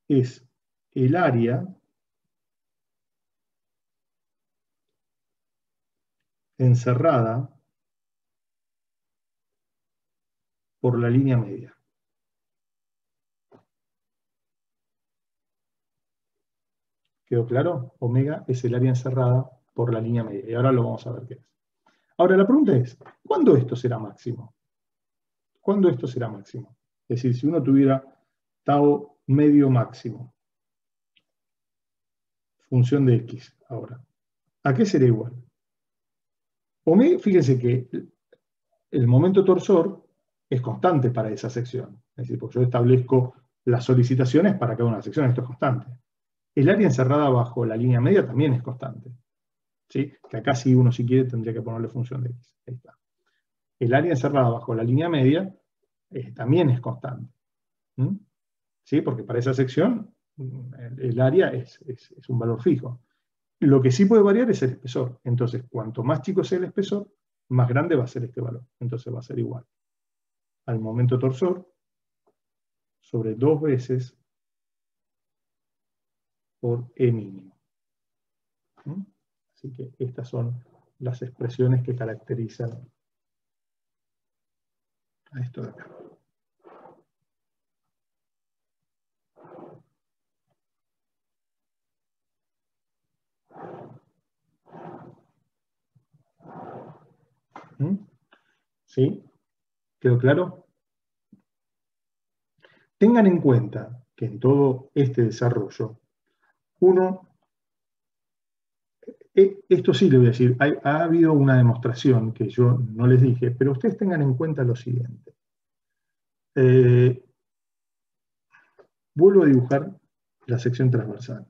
es el área encerrada por la línea media. ¿Quedó claro? Omega es el área encerrada por la línea media. Y ahora lo vamos a ver qué es. Ahora la pregunta es, ¿cuándo esto será máximo? ¿Cuándo esto será máximo? Es decir, si uno tuviera tau medio máximo, función de x, ahora, ¿a qué será igual? Omega, fíjense que el momento torsor es constante para esa sección. Es decir, porque yo establezco las solicitaciones para cada una de las secciones, esto es constante. El área encerrada bajo la línea media también es constante. ¿Sí? Que acá si uno si quiere tendría que ponerle función de x. Ahí está. El área encerrada bajo la línea media también es constante. ¿Mm? ¿Sí? Porque para esa sección el área es un valor fijo. Lo que sí puede variar es el espesor. Entonces, cuanto más chico sea el espesor, más grande va a ser este valor. Entonces va a ser igual al momento torsor sobre 2 veces por E mínimo. ¿Mm? Así que estas son las expresiones que caracterizan a esto de acá. ¿Sí? ¿Quedó claro? Tengan en cuenta que en todo este desarrollo, esto sí le voy a decir, ha habido una demostración que yo no les dije, pero ustedes tengan en cuenta lo siguiente. Vuelvo a dibujar la sección transversal.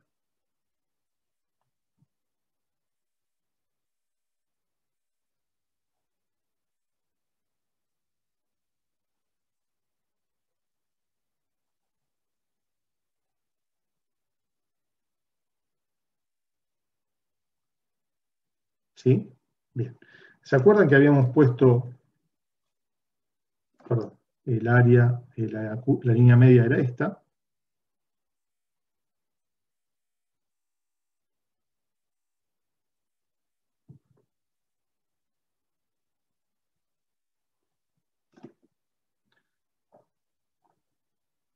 ¿Sí? Bien. ¿Se acuerdan que habíamos puesto, perdón, el área, la línea media era esta?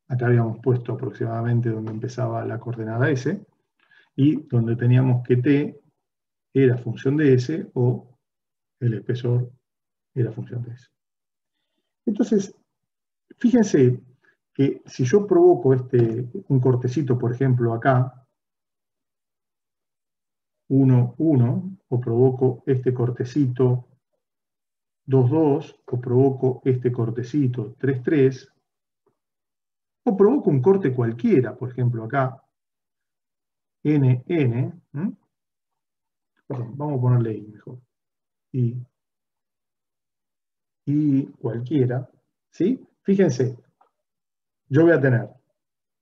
Acá habíamos puesto aproximadamente donde empezaba la coordenada S, y donde teníamos que T era función de S o el espesor era función de S. Entonces, fíjense que si yo provoco un cortecito, por ejemplo, acá, 1, 1, o provoco este cortecito 2, 2, o provoco este cortecito 3, 3, o provoco un corte cualquiera, por ejemplo, acá, N, N, perdón, vamos a ponerle I mejor, y cualquiera, ¿sí? Fíjense, yo voy a tener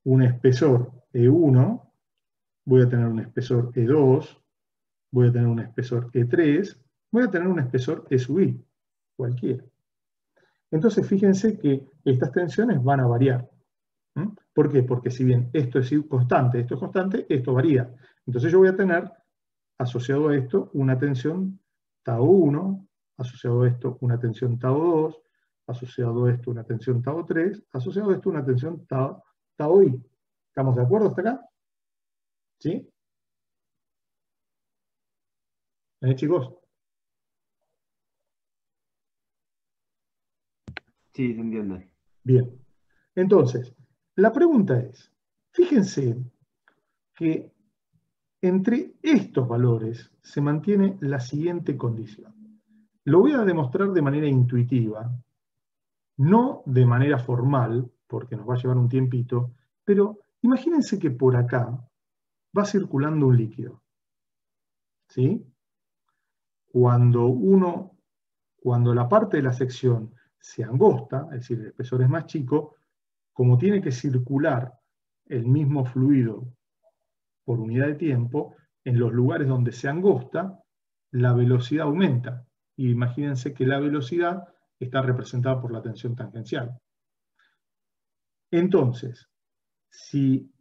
un espesor E1, voy a tener un espesor E2, voy a tener un espesor E3, voy a tener un espesor E sub I, cualquiera. Entonces fíjense que estas tensiones van a variar. ¿Por qué? Porque si bien esto es constante, esto varía. Entonces yo voy a tener asociado a esto una tensión tau 1, asociado a esto una tensión tau 2, asociado a esto una tensión tau 3, asociado a esto una tensión tau I. ¿Estamos de acuerdo hasta acá? ¿Sí? Chicos. Sí, se entiende. Bien. Entonces, la pregunta es, fíjense que entre estos valores se mantiene la siguiente condición. Lo voy a demostrar de manera intuitiva, no de manera formal, porque nos va a llevar un tiempito, pero imagínense que por acá va circulando un líquido. ¿Sí? Cuando la parte de la sección se angosta, es decir, el espesor es más chico, como tiene que circular el mismo fluido por unidad de tiempo, en los lugares donde se angosta, la velocidad aumenta. Y imagínense que la velocidad está representada por la tensión tangencial. Entonces, si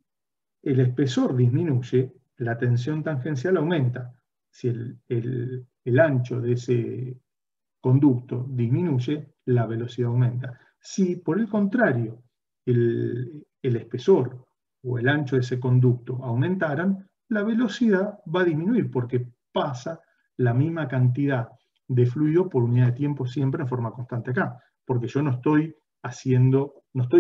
el espesor disminuye, la tensión tangencial aumenta. Si el ancho de ese conducto disminuye, la velocidad aumenta. Si, por el contrario, el espesor o el ancho de ese conducto aumentaran, la velocidad va a disminuir porque pasa la misma cantidad de fluido por unidad de tiempo siempre en forma constante acá, porque yo no estoy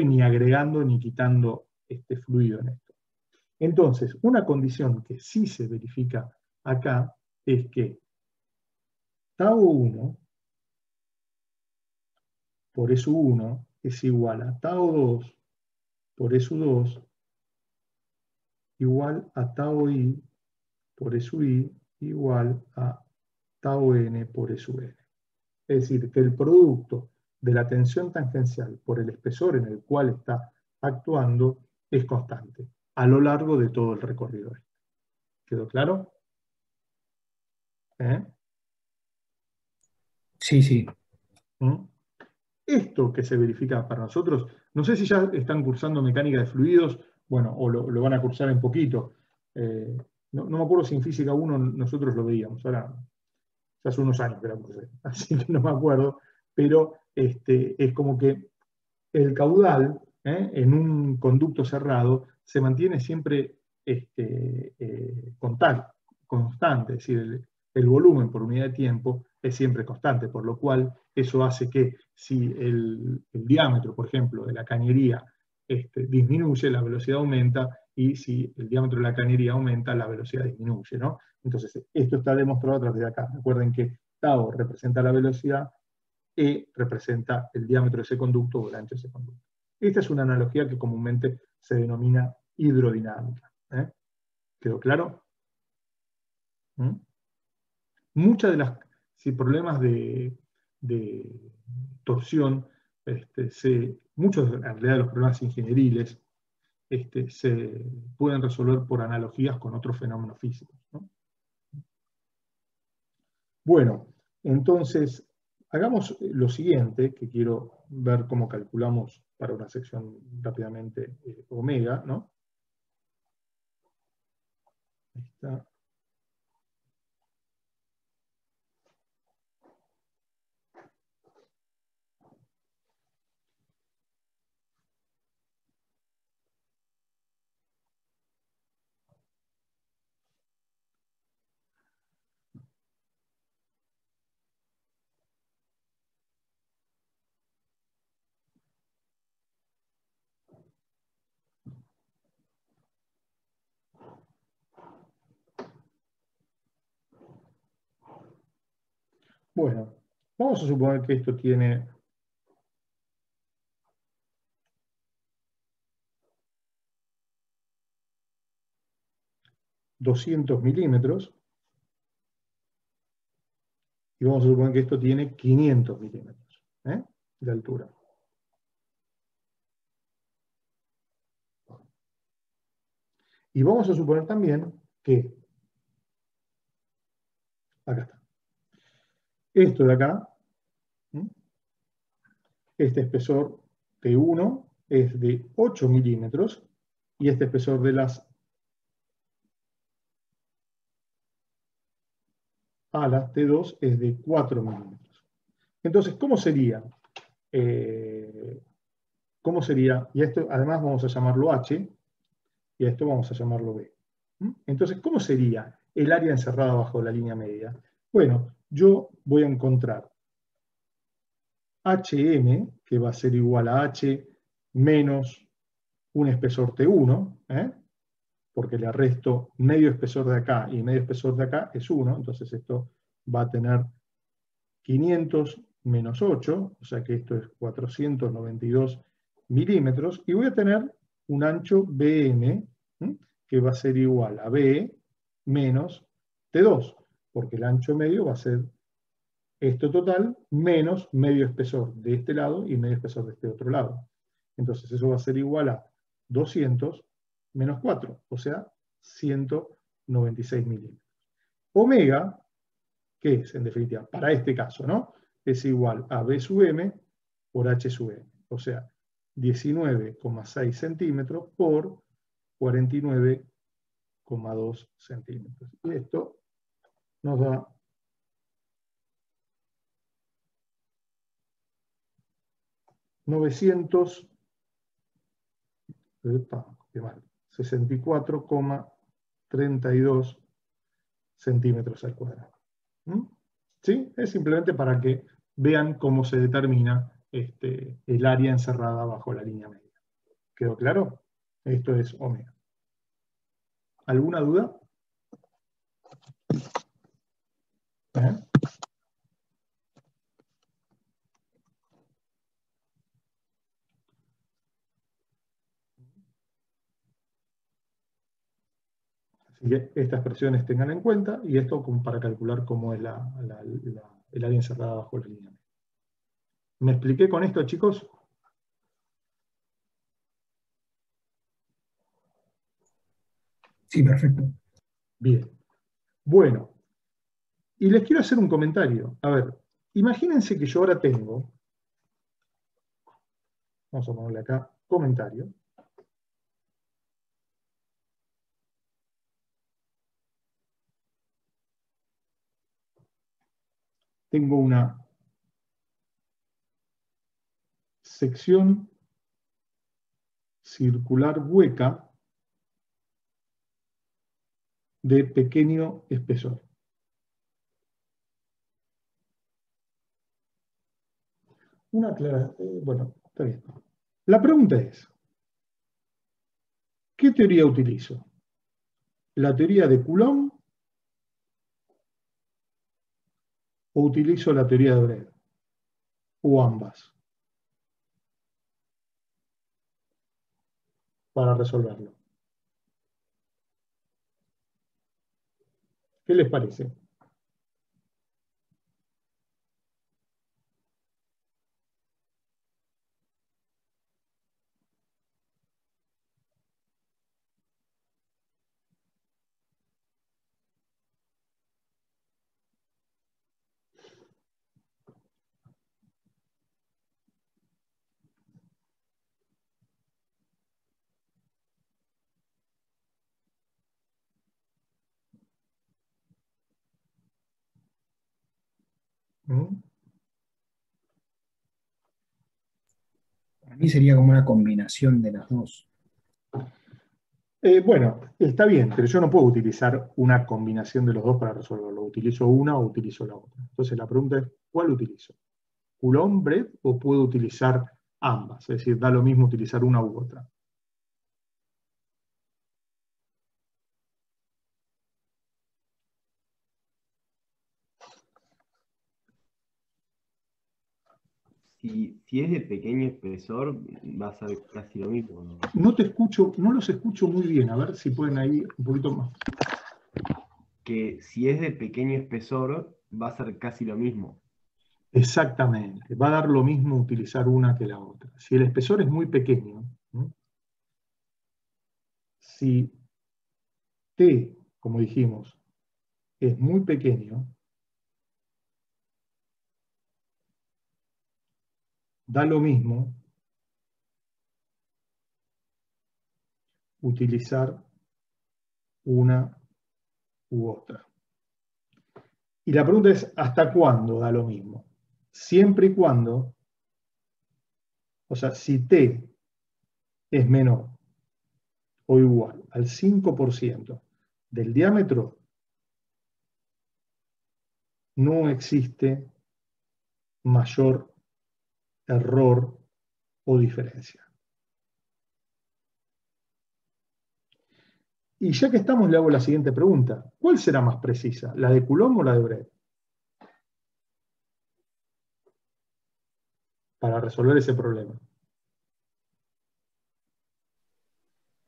ni agregando ni quitando este fluido en esto. Entonces, una condición que sí se verifica acá es que tau 1 por SU1 es igual a tau 2 por SU2 igual a tau I por SUI igual a tau N por SUN. Es decir, que el producto de la tensión tangencial por el espesor en el cual está actuando es constante a lo largo de todo el recorrido. ¿Quedó claro? Sí, sí. Esto que se verifica para nosotros, no sé si ya están cursando mecánica de fluidos, bueno, o lo van a cursar en poquito. No me acuerdo si en física 1 nosotros lo veíamos, ahora ya hace unos años que la cursé, así que no me acuerdo, pero es como que el caudal en un conducto cerrado se mantiene siempre constante, es decir, el volumen por unidad de tiempo es siempre constante, por lo cual eso hace que si el diámetro, por ejemplo, de la cañería disminuye, la velocidad aumenta, y si el diámetro de la cañería aumenta, la velocidad disminuye, ¿no? Entonces, esto está demostrado a través de acá. Recuerden que tau representa la velocidad, E representa el diámetro de ese conducto o el ancho de ese conducto. Esta es una analogía que comúnmente se denomina hidrodinámica. ¿Quedó claro? Muchas de las problemas de torsión, muchos en realidad de los problemas ingenieriles, se pueden resolver por analogías con otros fenómenos físicos, ¿no? Bueno, entonces, hagamos lo siguiente, que quiero ver cómo calculamos para una sección rápidamente omega, ¿no? Ahí está. Bueno, vamos a suponer que esto tiene 200 milímetros, y vamos a suponer que esto tiene 500 milímetros de altura. Y vamos a suponer también que, acá está, esto de acá, este espesor T1 es de 8 milímetros, y este espesor de las alas T2 es de 4 milímetros. Entonces, ¿cómo sería? ¿Cómo sería? Y a esto además vamos a llamarlo H, y a esto vamos a llamarlo B. Entonces, ¿cómo sería el área encerrada bajo la línea media? Bueno, yo voy a encontrar HM, que va a ser igual a H menos un espesor T1, porque le resto medio espesor de acá y medio espesor de acá es 1, entonces esto va a tener 500 menos 8, o sea que esto es 492 milímetros, y voy a tener un ancho BM, que va a ser igual a B menos T2, porque el ancho medio va a ser esto total menos medio espesor de este lado y medio espesor de este otro lado. Entonces eso va a ser igual a 200 menos 4, o sea, 196 milímetros. Omega, que es en definitiva, para este caso, ¿no? Es igual a B sub M por H sub M, o sea, 19,6 centímetros por 49,2 centímetros. Y esto nos da 64,32 centímetros al cuadrado. ¿Sí? Es simplemente para que vean cómo se determina el área encerrada bajo la línea media. ¿Quedó claro? Esto es omega. ¿Alguna duda? Así que estas expresiones tengan en cuenta, y esto para calcular cómo es el área encerrada bajo la línea media. ¿Me expliqué con esto, chicos? Sí, perfecto. Bien. Bueno, y les quiero hacer un comentario. A ver, imagínense que yo ahora tengo, vamos a ponerle acá, comentario. Tengo una sección circular hueca de pequeño espesor. una clara. Bueno, está bien. La pregunta es, ¿qué teoría utilizo? ¿La teoría de Coulomb o utilizo la teoría de Brett? ¿O ambas? Para resolverlo. ¿Qué les parece? ¿Mm? Para mí sería como una combinación de las dos. Bueno, está bien, pero yo no puedo utilizar una combinación de los dos para resolverlo. ¿Utilizo una o utilizo la otra? Entonces la pregunta es, ¿cuál utilizo? ¿Coulomb, Brett o puedo utilizar ambas? Es decir, da lo mismo utilizar una u otra. Si es de pequeño espesor, va a ser casi lo mismo, ¿no? No te escucho, no los escucho muy bien. A ver si pueden ahí un poquito más. Que si es de pequeño espesor, va a ser casi lo mismo. Exactamente. Va a dar lo mismo utilizar una que la otra. Si el espesor es muy pequeño, ¿no? Si T, como dijimos, es muy pequeño, da lo mismo utilizar una u otra. Y la pregunta es, ¿hasta cuándo da lo mismo? Siempre y cuando, o sea, si T es menor o igual al 5% del diámetro, no existe mayor error o diferencia. Y ya que estamos, le hago la siguiente pregunta. ¿Cuál será más precisa, la de Coulomb o la de Brett? Para resolver ese problema.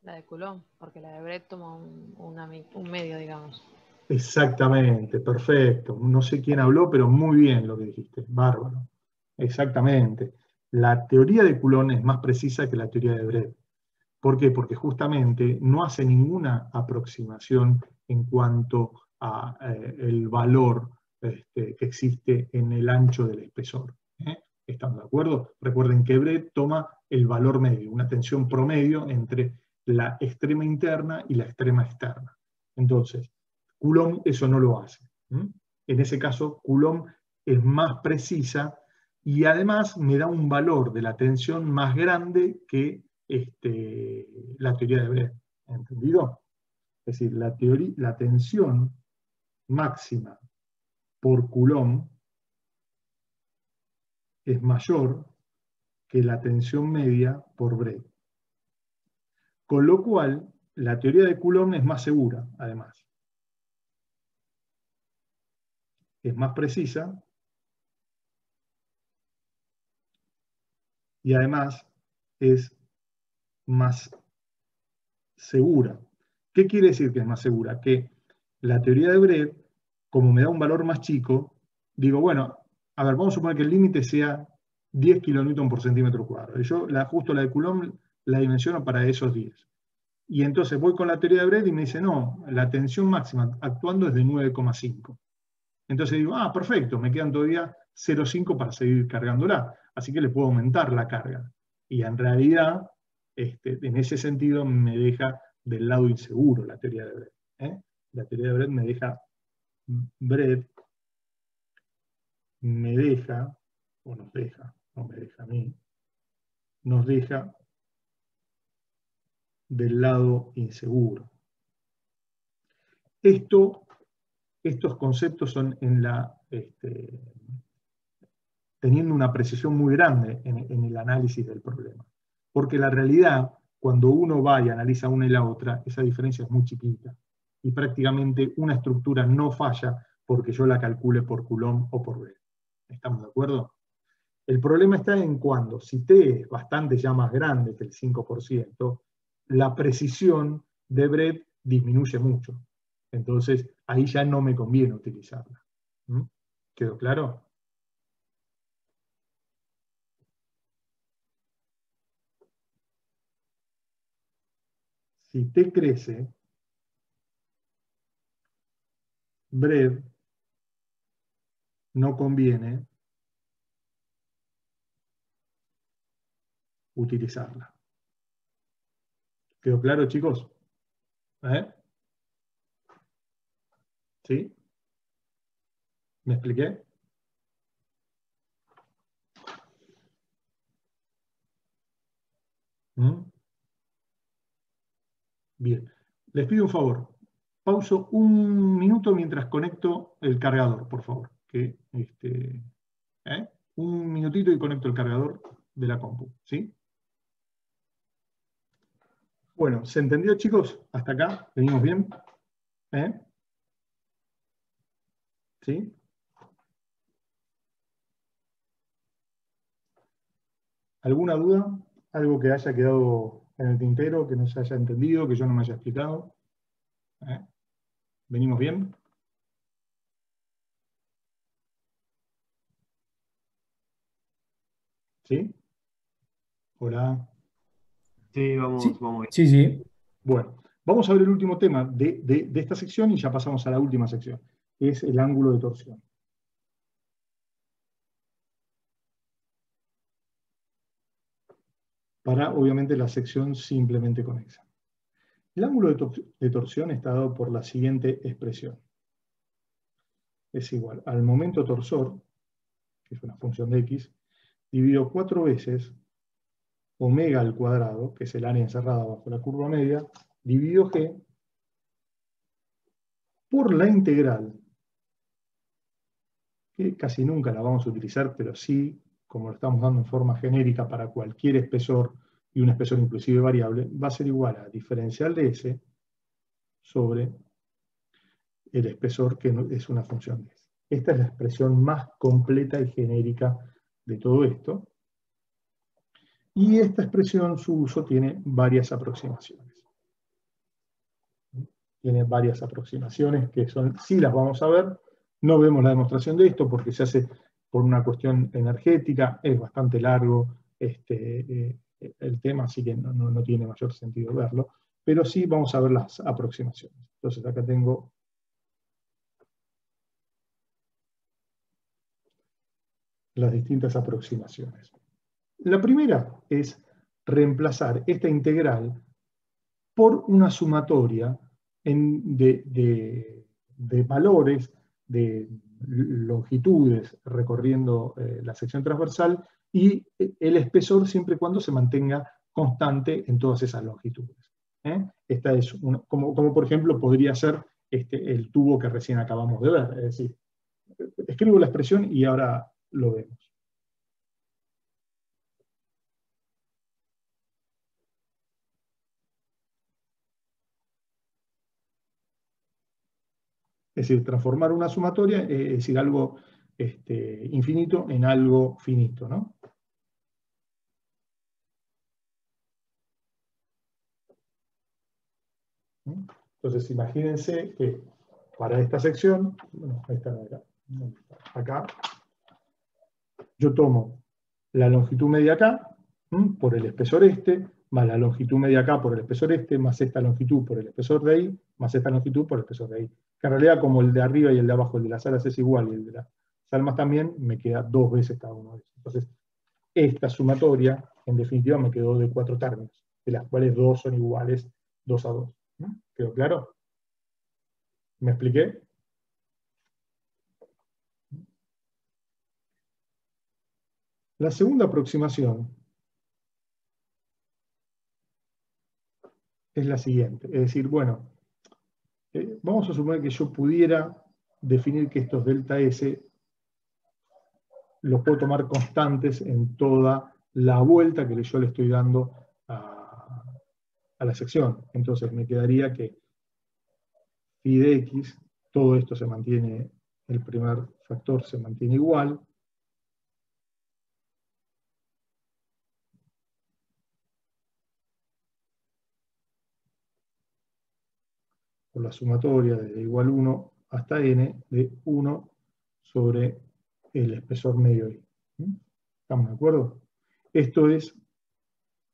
La de Coulomb, porque la de Brett toma un medio, digamos. Exactamente, perfecto. No sé quién habló, pero muy bien lo que dijiste. Bárbaro. Exactamente. La teoría de Coulomb es más precisa que la teoría de Brett. ¿Por qué? Porque justamente no hace ninguna aproximación en cuanto a el valor que existe en el ancho del espesor. ¿Estamos de acuerdo? Recuerden que Brett toma el valor medio, una tensión promedio entre la extrema interna y la extrema externa. Entonces, Coulomb eso no lo hace. En ese caso, Coulomb es más precisa y además me da un valor de la tensión más grande que la teoría de Brett. ¿Entendido? Es decir, la tensión máxima por Coulomb es mayor que la tensión media por Brett. Con lo cual, la teoría de Coulomb es más segura, además. Es más precisa y además es más segura. ¿Qué quiere decir que es más segura? Que la teoría de Brett, como me da un valor más chico, digo, bueno, a ver, vamos a suponer que el límite sea 10 kN por centímetro cuadrado. Y yo justo la de Coulomb la dimensiono para esos 10. Y entonces voy con la teoría de Brett y me dice, no, la tensión máxima actuando es de 9,5. Entonces digo, perfecto, me quedan todavía 0,5 para seguir cargándola. Así que le puedo aumentar la carga. Y en realidad, en ese sentido, me deja del lado inseguro la teoría de Brett. La teoría de Brett me deja, o nos deja, no me deja a mí, nos deja del lado inseguro. Estos conceptos son en teniendo una precisión muy grande en el análisis del problema. Porque la realidad, cuando uno va y analiza una y la otra, esa diferencia es muy chiquita. Y prácticamente una estructura no falla porque yo la calcule por Coulomb o por B. ¿Estamos de acuerdo? El problema está en cuando, si T es bastante ya más grande que el 5%, la precisión de Brett disminuye mucho. Entonces, ahí ya no me conviene utilizarla. ¿Mm? ¿Quedó claro? Si T crece, Brett no conviene utilizarla. ¿Quedó claro, chicos? ¿Sí? ¿Me expliqué? ¿Mm? Bien. Les pido un favor. Pauso un minuto mientras conecto el cargador, por favor. Un minutito y conecto el cargador de la compu. ¿Sí? Bueno, ¿se entendió, chicos? ¿Hasta acá? ¿Venimos bien? ¿Sí? ¿Alguna duda? ¿Algo que haya quedado en el tintero, que no se haya entendido, que yo no me haya explicado? ¿Venimos bien? ¿Sí? Hola. Sí, Sí, vamos. sí. Bueno, vamos a ver el último tema de esta sección y ya pasamos a la última sección, que es el ángulo de torsión. Para, obviamente, la sección simplemente conexa. El ángulo de torsión está dado por la siguiente expresión. Es igual al momento torsor, que es una función de x, dividido 4 veces omega al cuadrado, que es el área encerrada bajo la curva media, dividido g, por la integral, que casi nunca la vamos a utilizar, pero sí, como lo estamos dando en forma genérica para cualquier espesor, y un espesor inclusive variable, va a ser igual a diferencial de S sobre el espesor, que es una función de S. Esta es la expresión más completa y genérica de todo esto. Y esta expresión, su uso tiene varias aproximaciones. Tiene varias aproximaciones que son, sí las vamos a ver. No vemos la demostración de esto porque se hace por una cuestión energética, es bastante largo el tema, así que no tiene mayor sentido verlo. Pero sí vamos a ver las aproximaciones. Entonces acá tengo las distintas aproximaciones. La primera es reemplazar esta integral por una sumatoria de valores, de longitudes recorriendo la sección transversal y el espesor siempre y cuando se mantenga constante en todas esas longitudes. Esta es como por ejemplo podría ser el tubo que recién acabamos de ver. Es decir, escribo la expresión y ahora lo vemos. Es decir, transformar una sumatoria, es decir, algo infinito en algo finito, ¿no? Entonces, imagínense que para esta sección, bueno, esta no era, acá, yo tomo la longitud media acá, por el espesor más la longitud media acá por el espesor más esta longitud por el espesor de ahí, más esta longitud por el espesor de ahí. Que en realidad, como el de arriba y el de abajo, el de las alas es igual y el de las salmas también, me queda 2 veces cada uno de esos. Entonces, esta sumatoria, en definitiva, me quedó de 4 términos, de las cuales 2 son iguales 2 a 2. ¿Quedó claro? ¿Me expliqué? La segunda aproximación es la siguiente. Es decir, bueno, vamos a suponer que yo pudiera definir que esto es delta S los puedo tomar constantes en toda la vuelta que yo le estoy dando a la sección. Entonces me quedaría que phi de x, todo esto se mantiene, el primer factor se mantiene igual. Por la sumatoria desde igual 1 hasta n de 1 sobre el espesor medio i. ¿Estamos de acuerdo? Esto es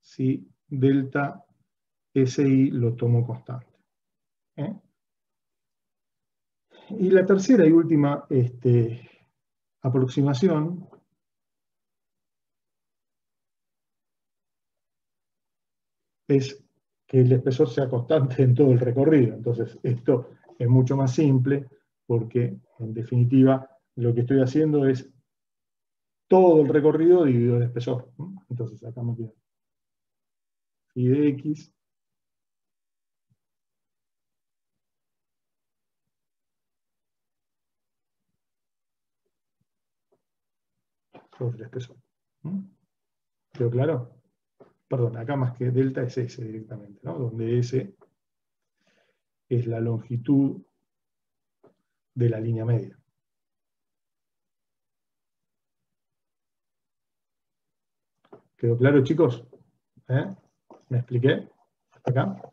si delta SI lo tomo constante. Y la tercera y última aproximación es que el espesor sea constante en todo el recorrido. Entonces, esto es mucho más simple porque, en definitiva, lo que estoy haciendo es todo el recorrido dividido el espesor. Entonces, acá me queda phi de x sobre el espesor. ¿Quedó claro? Perdón, acá más que delta es S directamente, ¿no? Donde S es la longitud de la línea media. ¿Quedó claro, chicos? ¿Me expliqué? ¿Hasta acá?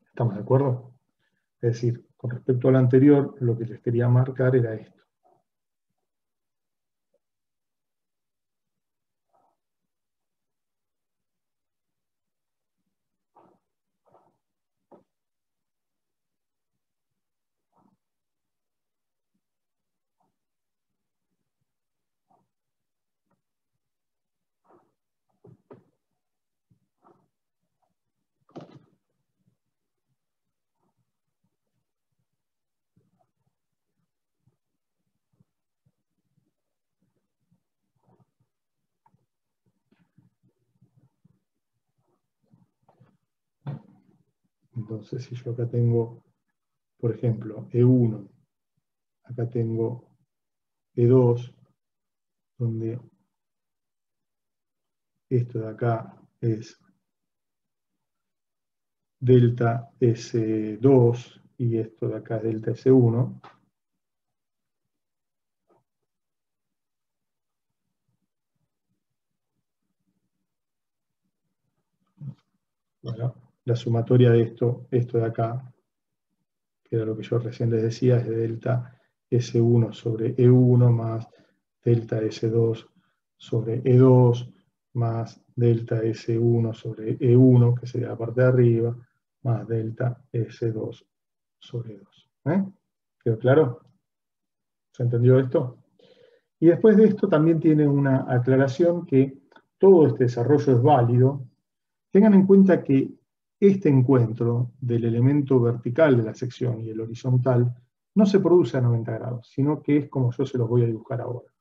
¿Estamos de acuerdo? Es decir, con respecto al anterior, lo que les quería marcar era esto. Entonces, si yo acá tengo, por ejemplo, E1, acá tengo E2, donde esto de acá es delta S2 y esto de acá es delta S1. Bueno, la sumatoria de esto de acá, que era lo que yo recién les decía, es de delta S1 sobre E1 más delta S2 sobre E2 más delta S1 sobre E1, que sería la parte de arriba, más delta S2 sobre E2. ¿Quedó claro? ¿Se entendió esto? Y después de esto también tiene una aclaración que todo este desarrollo es válido. Tengan en cuenta que este encuentro del elemento vertical de la sección y el horizontal no se produce a 90 grados, sino que es como yo se los voy a dibujar ahora.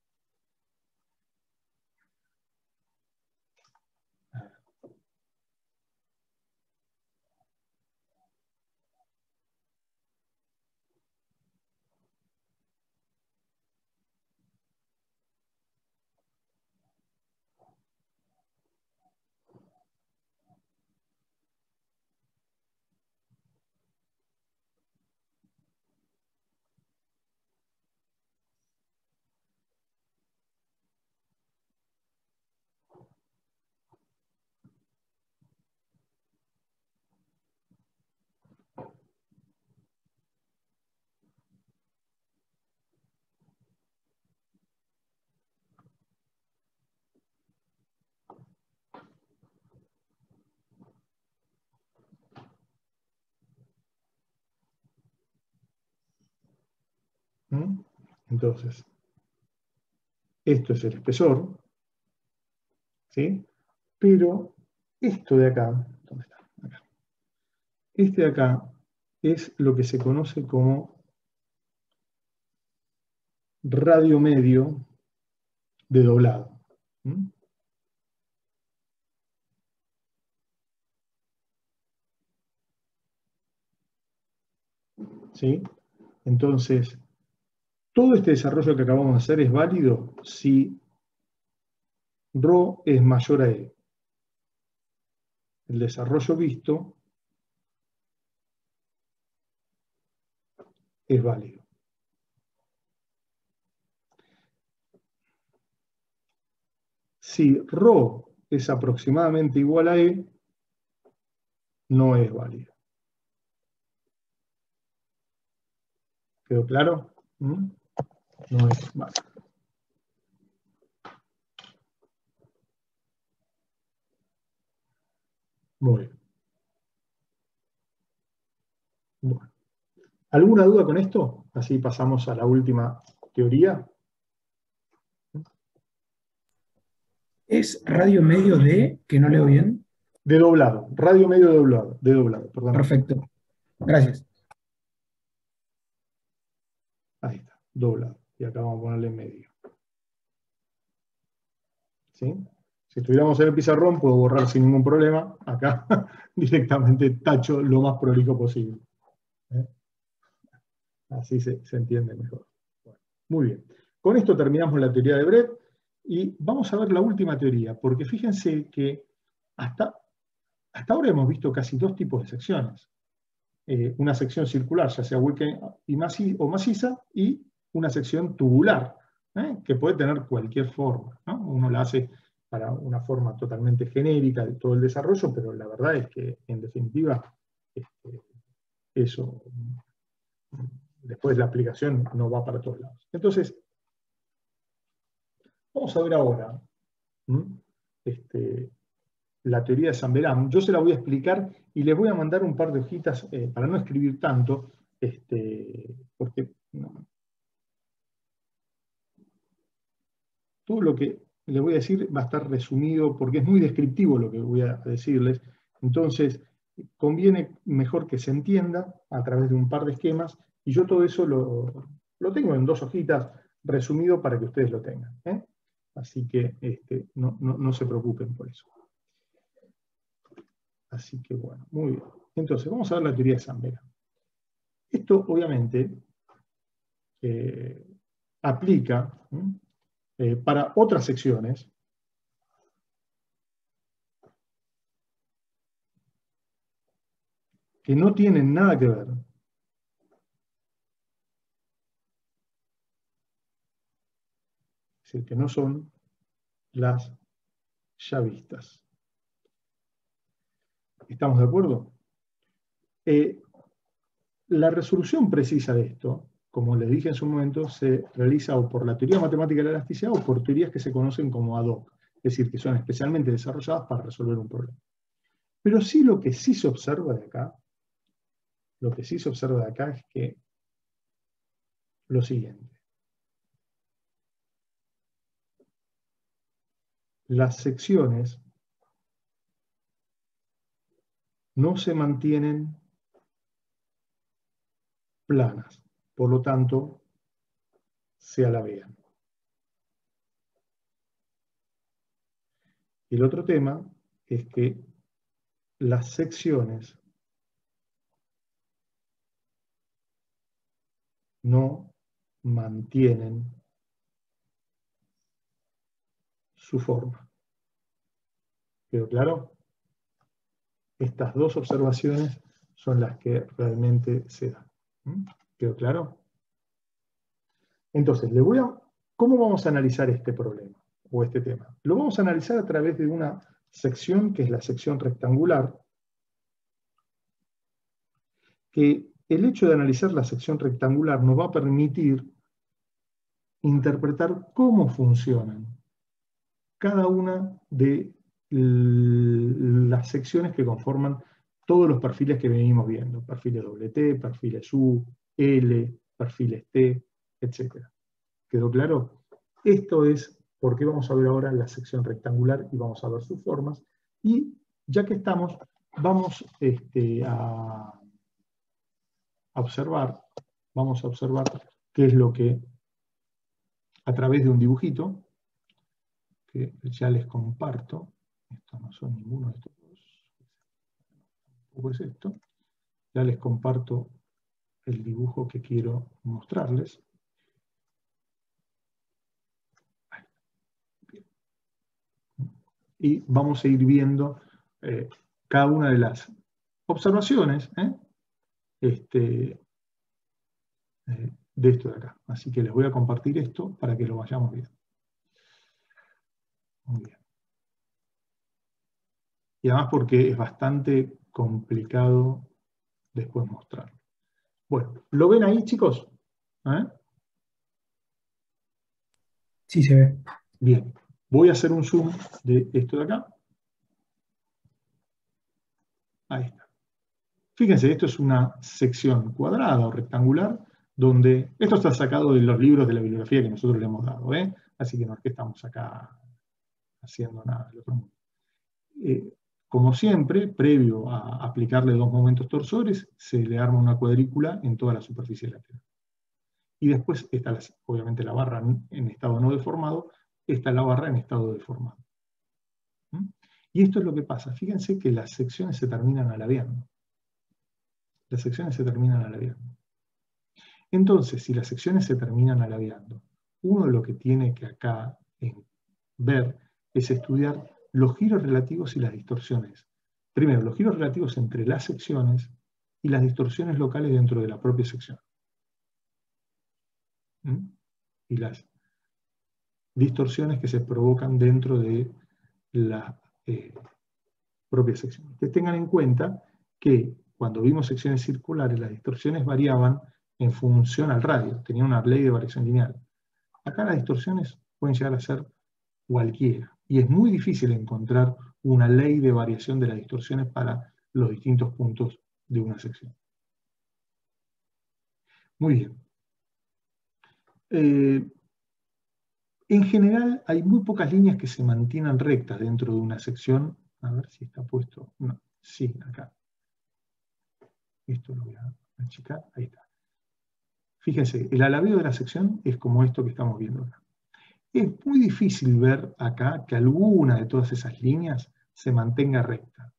Entonces, esto es el espesor, ¿sí? Pero esto de acá, ¿dónde está? Acá. Este de acá es lo que se conoce como radio medio de doblado. ¿Mm? ¿Sí? Entonces, todo este desarrollo que acabamos de hacer es válido si ρ es mayor a E. El desarrollo visto es válido. Si ρ es aproximadamente igual a E, no es válido. ¿Quedó claro? ¿Mm? No es válido. Muy bien. Bueno. ¿Alguna duda con esto? Así pasamos a la última teoría. ¿Es radio medio de, que no leo bien? De doblado, radio medio de doblado, perdón. Perfecto. Gracias. Ahí está, doblado. Y acá vamos a ponerle medio. ¿Sí? Si estuviéramos en el pizarrón, puedo borrar sin ningún problema. Acá directamente tacho lo más prolijo posible. Así se entiende mejor. Bueno, muy bien. Con esto terminamos la teoría de Brett y vamos a ver la última teoría, porque fíjense que hasta ahora hemos visto casi dos tipos de secciones. Una sección circular, ya sea hueca o maciza, y una sección tubular, que puede tener cualquier forma, ¿no? Uno la hace para una forma totalmente genérica de todo el desarrollo, pero la verdad es que, en definitiva, eso, después la aplicación no va para todos lados. Entonces, vamos a ver ahora la teoría de Zamberam. Yo se la voy a explicar y les voy a mandar un par de hojitas para no escribir tanto, porque todo lo que les voy a decir va a estar resumido, porque es muy descriptivo lo que voy a decirles. Entonces, conviene mejor que se entienda a través de un par de esquemas, y yo todo eso lo tengo en dos hojitas resumido para que ustedes lo tengan. Así que no se preocupen por eso. Así que bueno, muy bien. Entonces, vamos a ver la teoría de Zamberam. Esto, obviamente, aplica para otras secciones que no tienen nada que ver es decir, que no son las ya vistas. ¿Estamos de acuerdo? La resolución precisa de esto, como les dije en su momento, se realiza o por la teoría matemática de la elasticidad o por teorías que se conocen como ad hoc, es decir, que son especialmente desarrolladas para resolver un problema. Pero sí lo que sí se observa de acá, es que lo siguiente. Las secciones no se mantienen planas, por lo tanto, se alabean. Y el otro tema es que las secciones no mantienen su forma. ¿Quedó claro? Estas dos observaciones son las que realmente se dan. ¿Quedó claro? Entonces, ¿cómo vamos a analizar este problema o este tema? Lo vamos a analizar a través de una sección que es la sección rectangular, que el hecho de analizar la sección rectangular nos va a permitir interpretar cómo funcionan cada una de las secciones que conforman todos los perfiles que venimos viendo. Perfiles T, perfiles U, L, perfiles T, etc. ¿Quedó claro? Esto es porque vamos a ver ahora la sección rectangular y vamos a ver sus formas. Y ya que estamos, vamos a observar, qué es lo que, a través de un dibujito, que ya les comparto, estos no son ninguno de estos dos, tampoco es esto, ya les comparto el dibujo que quiero mostrarles. Y vamos a ir viendo cada una de las observaciones de esto de acá. Así que les voy a compartir esto para que lo vayamos viendo. Muy bien. Y además porque es bastante complicado después mostrarlo. Bueno, ¿lo ven ahí, chicos? Sí, se ve. Bien. Voy a hacer un zoom de esto de acá. Ahí está. Fíjense, esto es una sección cuadrada o rectangular, donde esto está sacado de los libros de la bibliografía que nosotros le hemos dado, así que no es que estamos acá haciendo nada del otro mundo. Como siempre, previo a aplicarle dos momentos torsores, se le arma una cuadrícula en toda la superficie lateral. Y después está, obviamente, la barra en estado no deformado, está la barra en estado deformado. Y esto es lo que pasa. Fíjense que las secciones se terminan alabeando. Las secciones se terminan alabeando. Entonces, si las secciones se terminan alabeando, uno lo que tiene que acá ver es estudiar los giros relativos y las distorsiones. Primero, los giros relativos entre las secciones y las distorsiones locales dentro de la propia sección. Y las distorsiones que se provocan dentro de la propia sección. Ustedes tengan en cuenta que cuando vimos secciones circulares, las distorsiones variaban en función al radio, tenían una ley de variación lineal. Acá las distorsiones pueden llegar a ser cualquiera, y es muy difícil encontrar una ley de variación de las distorsiones para los distintos puntos de una sección. Muy bien. En general, hay muy pocas líneas que se mantienen rectas dentro de una sección. A ver si está puesto. No, sí, acá. Esto lo voy a achicar. Ahí está. Fíjense, el alabeo de la sección es como esto que estamos viendo acá. Es muy difícil ver acá que alguna de todas esas líneas se mantenga recta.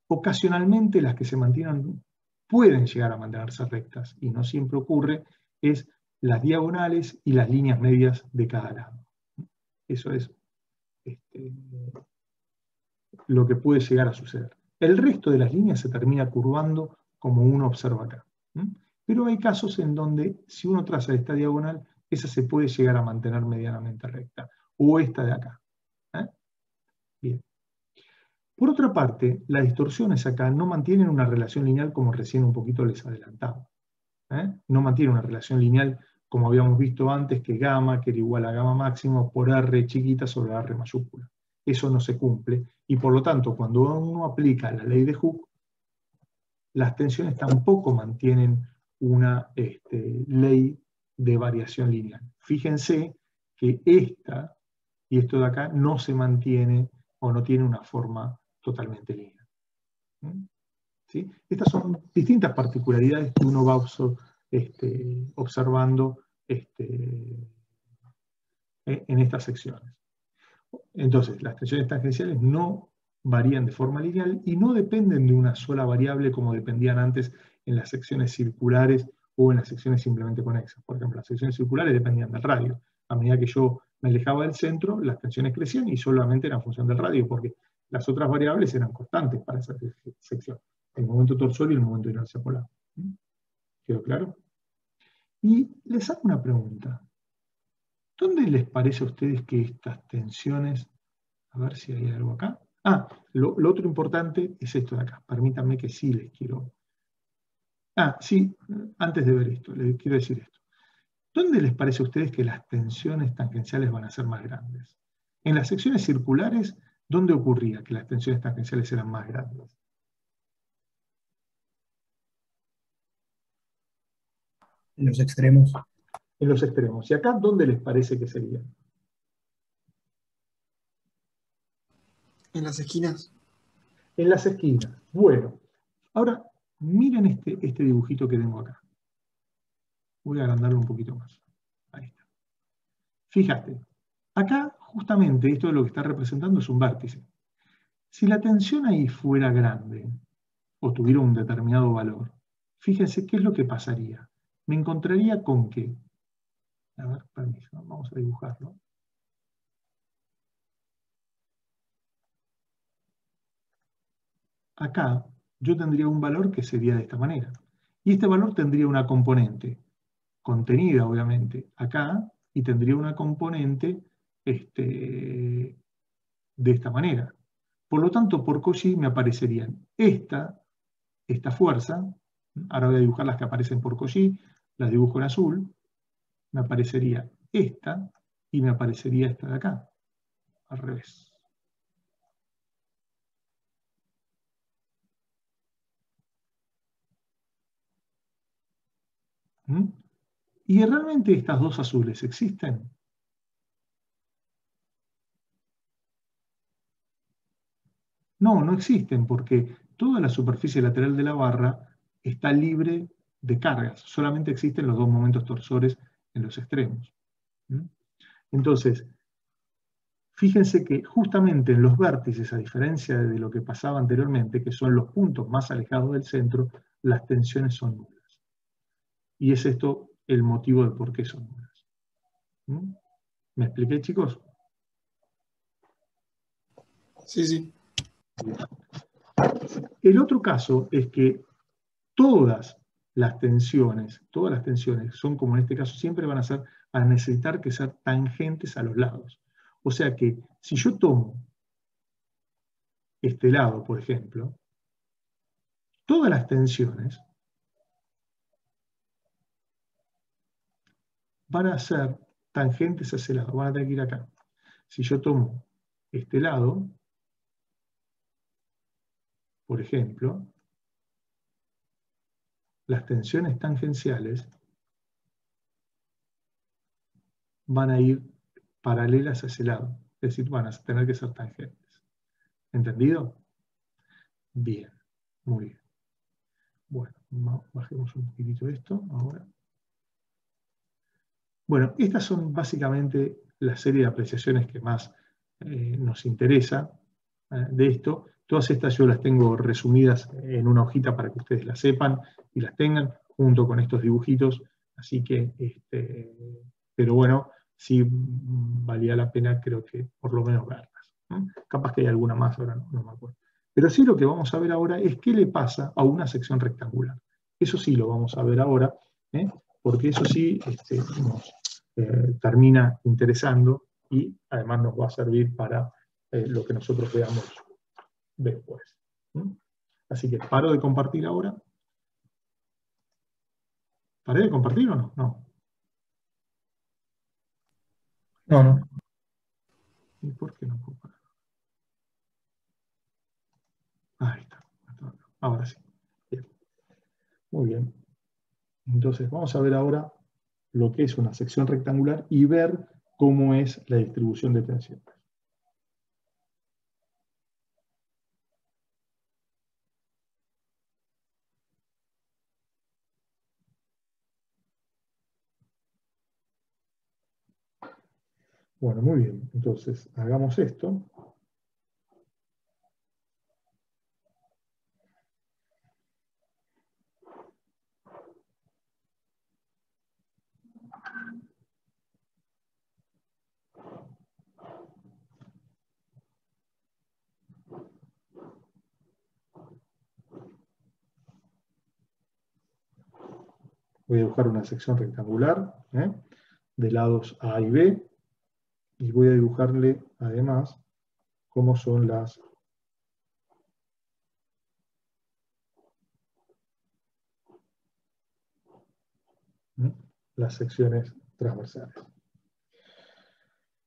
Ocasionalmente las que se mantienen pueden llegar a mantenerse rectas, y no siempre ocurre, es las diagonales y las líneas medias de cada lado. Eso es lo que puede llegar a suceder. El resto de las líneas se termina curvando como uno observa acá. Pero hay casos en donde si uno traza esta diagonal, esa se puede llegar a mantener medianamente recta, o esta de acá. Bien. Por otra parte, las distorsiones acá no mantienen una relación lineal como recién un poquito les adelantaba. No mantienen una relación lineal como habíamos visto antes, que gamma, que era igual a gamma máximo por R chiquita sobre R mayúscula. Eso no se cumple, y por lo tanto, cuando uno aplica la ley de Hooke, las tensiones tampoco mantienen una ley de variación lineal. Fíjense que esta y esto de acá no se mantiene o no tiene una forma totalmente lineal. ¿Sí? Estas son distintas particularidades que uno va observando en estas secciones. Entonces, las tensiones tangenciales no varían de forma lineal y no dependen de una sola variable como dependían antes en las secciones circulares o en las secciones simplemente conexas. Por ejemplo, las secciones circulares dependían del radio. A medida que yo me alejaba del centro, las tensiones crecían y solamente eran función del radio, porque las otras variables eran constantes para esa sección. El momento torsor y el momento de inercia polar. ¿Quedó claro? Y les hago una pregunta. ¿Dónde les parece a ustedes que estas tensiones, a ver si hay algo acá? Lo otro importante es esto de acá. Permítanme que sí les quiero... sí, antes de ver esto, les quiero decir esto. ¿Dónde les parece a ustedes que las tensiones tangenciales van a ser más grandes? En las secciones circulares, ¿dónde ocurría que las tensiones tangenciales eran más grandes? En los extremos. En los extremos. ¿Y acá dónde les parece que sería? En las esquinas. En las esquinas. Bueno, ahora Miren este dibujito que tengo acá. Voy a agrandarlo un poquito más. Ahí está. Fíjate, acá justamente esto de lo que está representando es un vértice. Si la tensión ahí fuera grande, o tuviera un determinado valor, fíjense qué es lo que pasaría. Me encontraría con que, a ver, permiso, vamos a dibujarlo. Acá yo tendría un valor que sería de esta manera. Y este valor tendría una componente contenida, obviamente, acá, y tendría una componente de esta manera. Por lo tanto, por Cauchy me aparecerían esta fuerza, ahora voy a dibujar las que aparecen por Cauchy, las dibujo en azul, me aparecería esta y me aparecería esta de acá, al revés. ¿Mm? ¿Y realmente estas dos azules existen? No, no existen porque toda la superficie lateral de la barra está libre de cargas, solamente existen los dos momentos torsores en los extremos. ¿Mm? Entonces, fíjense que justamente en los vértices, a diferencia de lo que pasaba anteriormente, que son los puntos más alejados del centro, las tensiones son nulas. Y es esto el motivo de por qué son nulas. ¿Mm? ¿Me expliqué, chicos? Sí, sí. Bien. El otro caso es que todas las tensiones son como en este caso, siempre van a necesitar que ser tangentes a los lados. O sea que si yo tomo este lado, por ejemplo, todas las tensiones van a ser tangentes a ese lado, van a tener que ir acá. Si yo tomo este lado, por ejemplo, las tensiones tangenciales van a ir paralelas a ese lado, es decir, van a tener que ser tangentes. ¿Entendido? Bien, muy bien. Bueno, bajemos un poquitito esto ahora. Bueno, estas son básicamente la serie de apreciaciones que más nos interesa de esto. Todas estas yo las tengo resumidas en una hojita para que ustedes las sepan y las tengan junto con estos dibujitos. Así que, pero bueno, sí valía la pena, creo que por lo menos verlas, ¿no? Capaz que hay alguna más, ahora no me acuerdo. Pero sí lo que vamos a ver ahora es qué le pasa a una sección rectangular. Eso sí lo vamos a ver ahora, porque eso sí nos termina interesando y además nos va a servir para lo que nosotros veamos después. ¿Mm? Así que paro de compartir ahora. ¿Paré de compartir o no? No. No, no. ¿Y por qué no puedo parar? Ahí está. Ahora sí. Bien. Muy bien. Entonces vamos a ver ahora lo que es una sección rectangular y ver cómo es la distribución de tensiones. Bueno, muy bien. Entonces, hagamos esto. Voy a dibujar una sección rectangular, de lados A y B, y voy a dibujarle además cómo son las secciones transversales.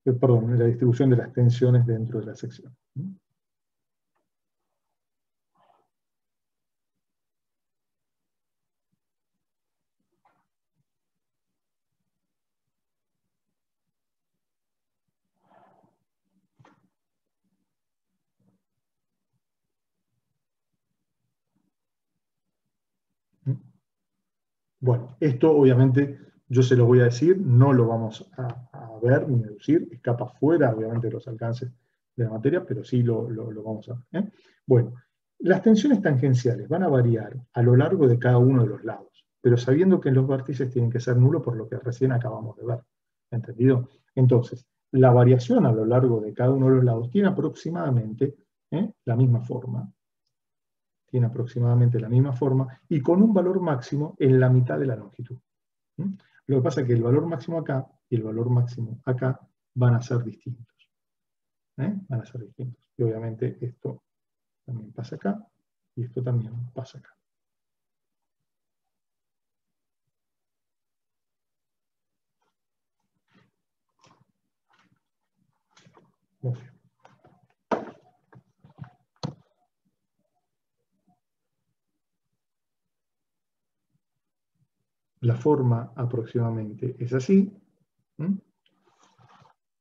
Perdón, la distribución de las tensiones dentro de la sección. Bueno, esto obviamente yo se lo voy a decir, no lo vamos a ver ni deducir, escapa fuera obviamente de los alcances de la materia, pero sí lo vamos a ver. Bueno, las tensiones tangenciales van a variar a lo largo de cada uno de los lados, pero sabiendo que los vértices tienen que ser nulos por lo que recién acabamos de ver. ¿Entendido? Entonces, la variación a lo largo de cada uno de los lados tiene aproximadamente la misma forma. Tiene aproximadamente la misma forma y con un valor máximo en la mitad de la longitud. Lo que pasa es que el valor máximo acá y el valor máximo acá van a ser distintos. Van a ser distintos. Y obviamente esto también pasa acá y esto también pasa acá. Muy bien. La forma aproximadamente es así.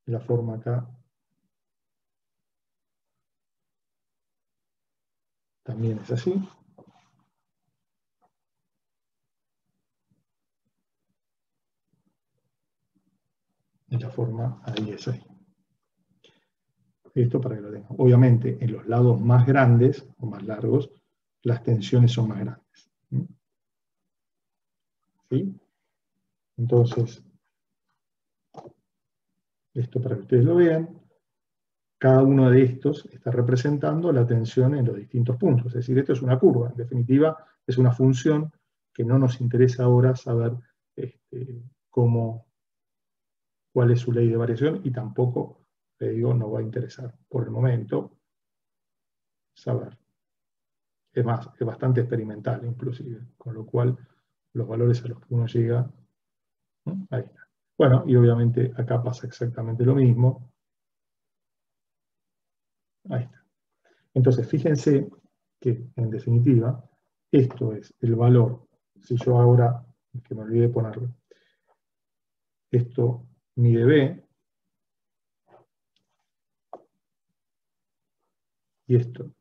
La forma acá también es así. Y la forma ahí es ahí. Esto para que lo tengan. Obviamente, en los lados más grandes o más largos, las tensiones son más grandes. ¿Sí? Entonces, esto para que ustedes lo vean, cada uno de estos está representando la tensión en los distintos puntos. Es decir, esto es una curva. En definitiva, es una función que no nos interesa ahora saber cuál es su ley de variación y tampoco, le digo, no va a interesar por el momento saber. Es más, es bastante experimental inclusive, con lo cual los valores a los que uno llega, ahí está. Bueno, y obviamente acá pasa exactamente lo mismo. Ahí está. Entonces, fíjense que, en definitiva, esto es el valor. Si yo ahora, que me olvidé de ponerlo, esto mide B, y esto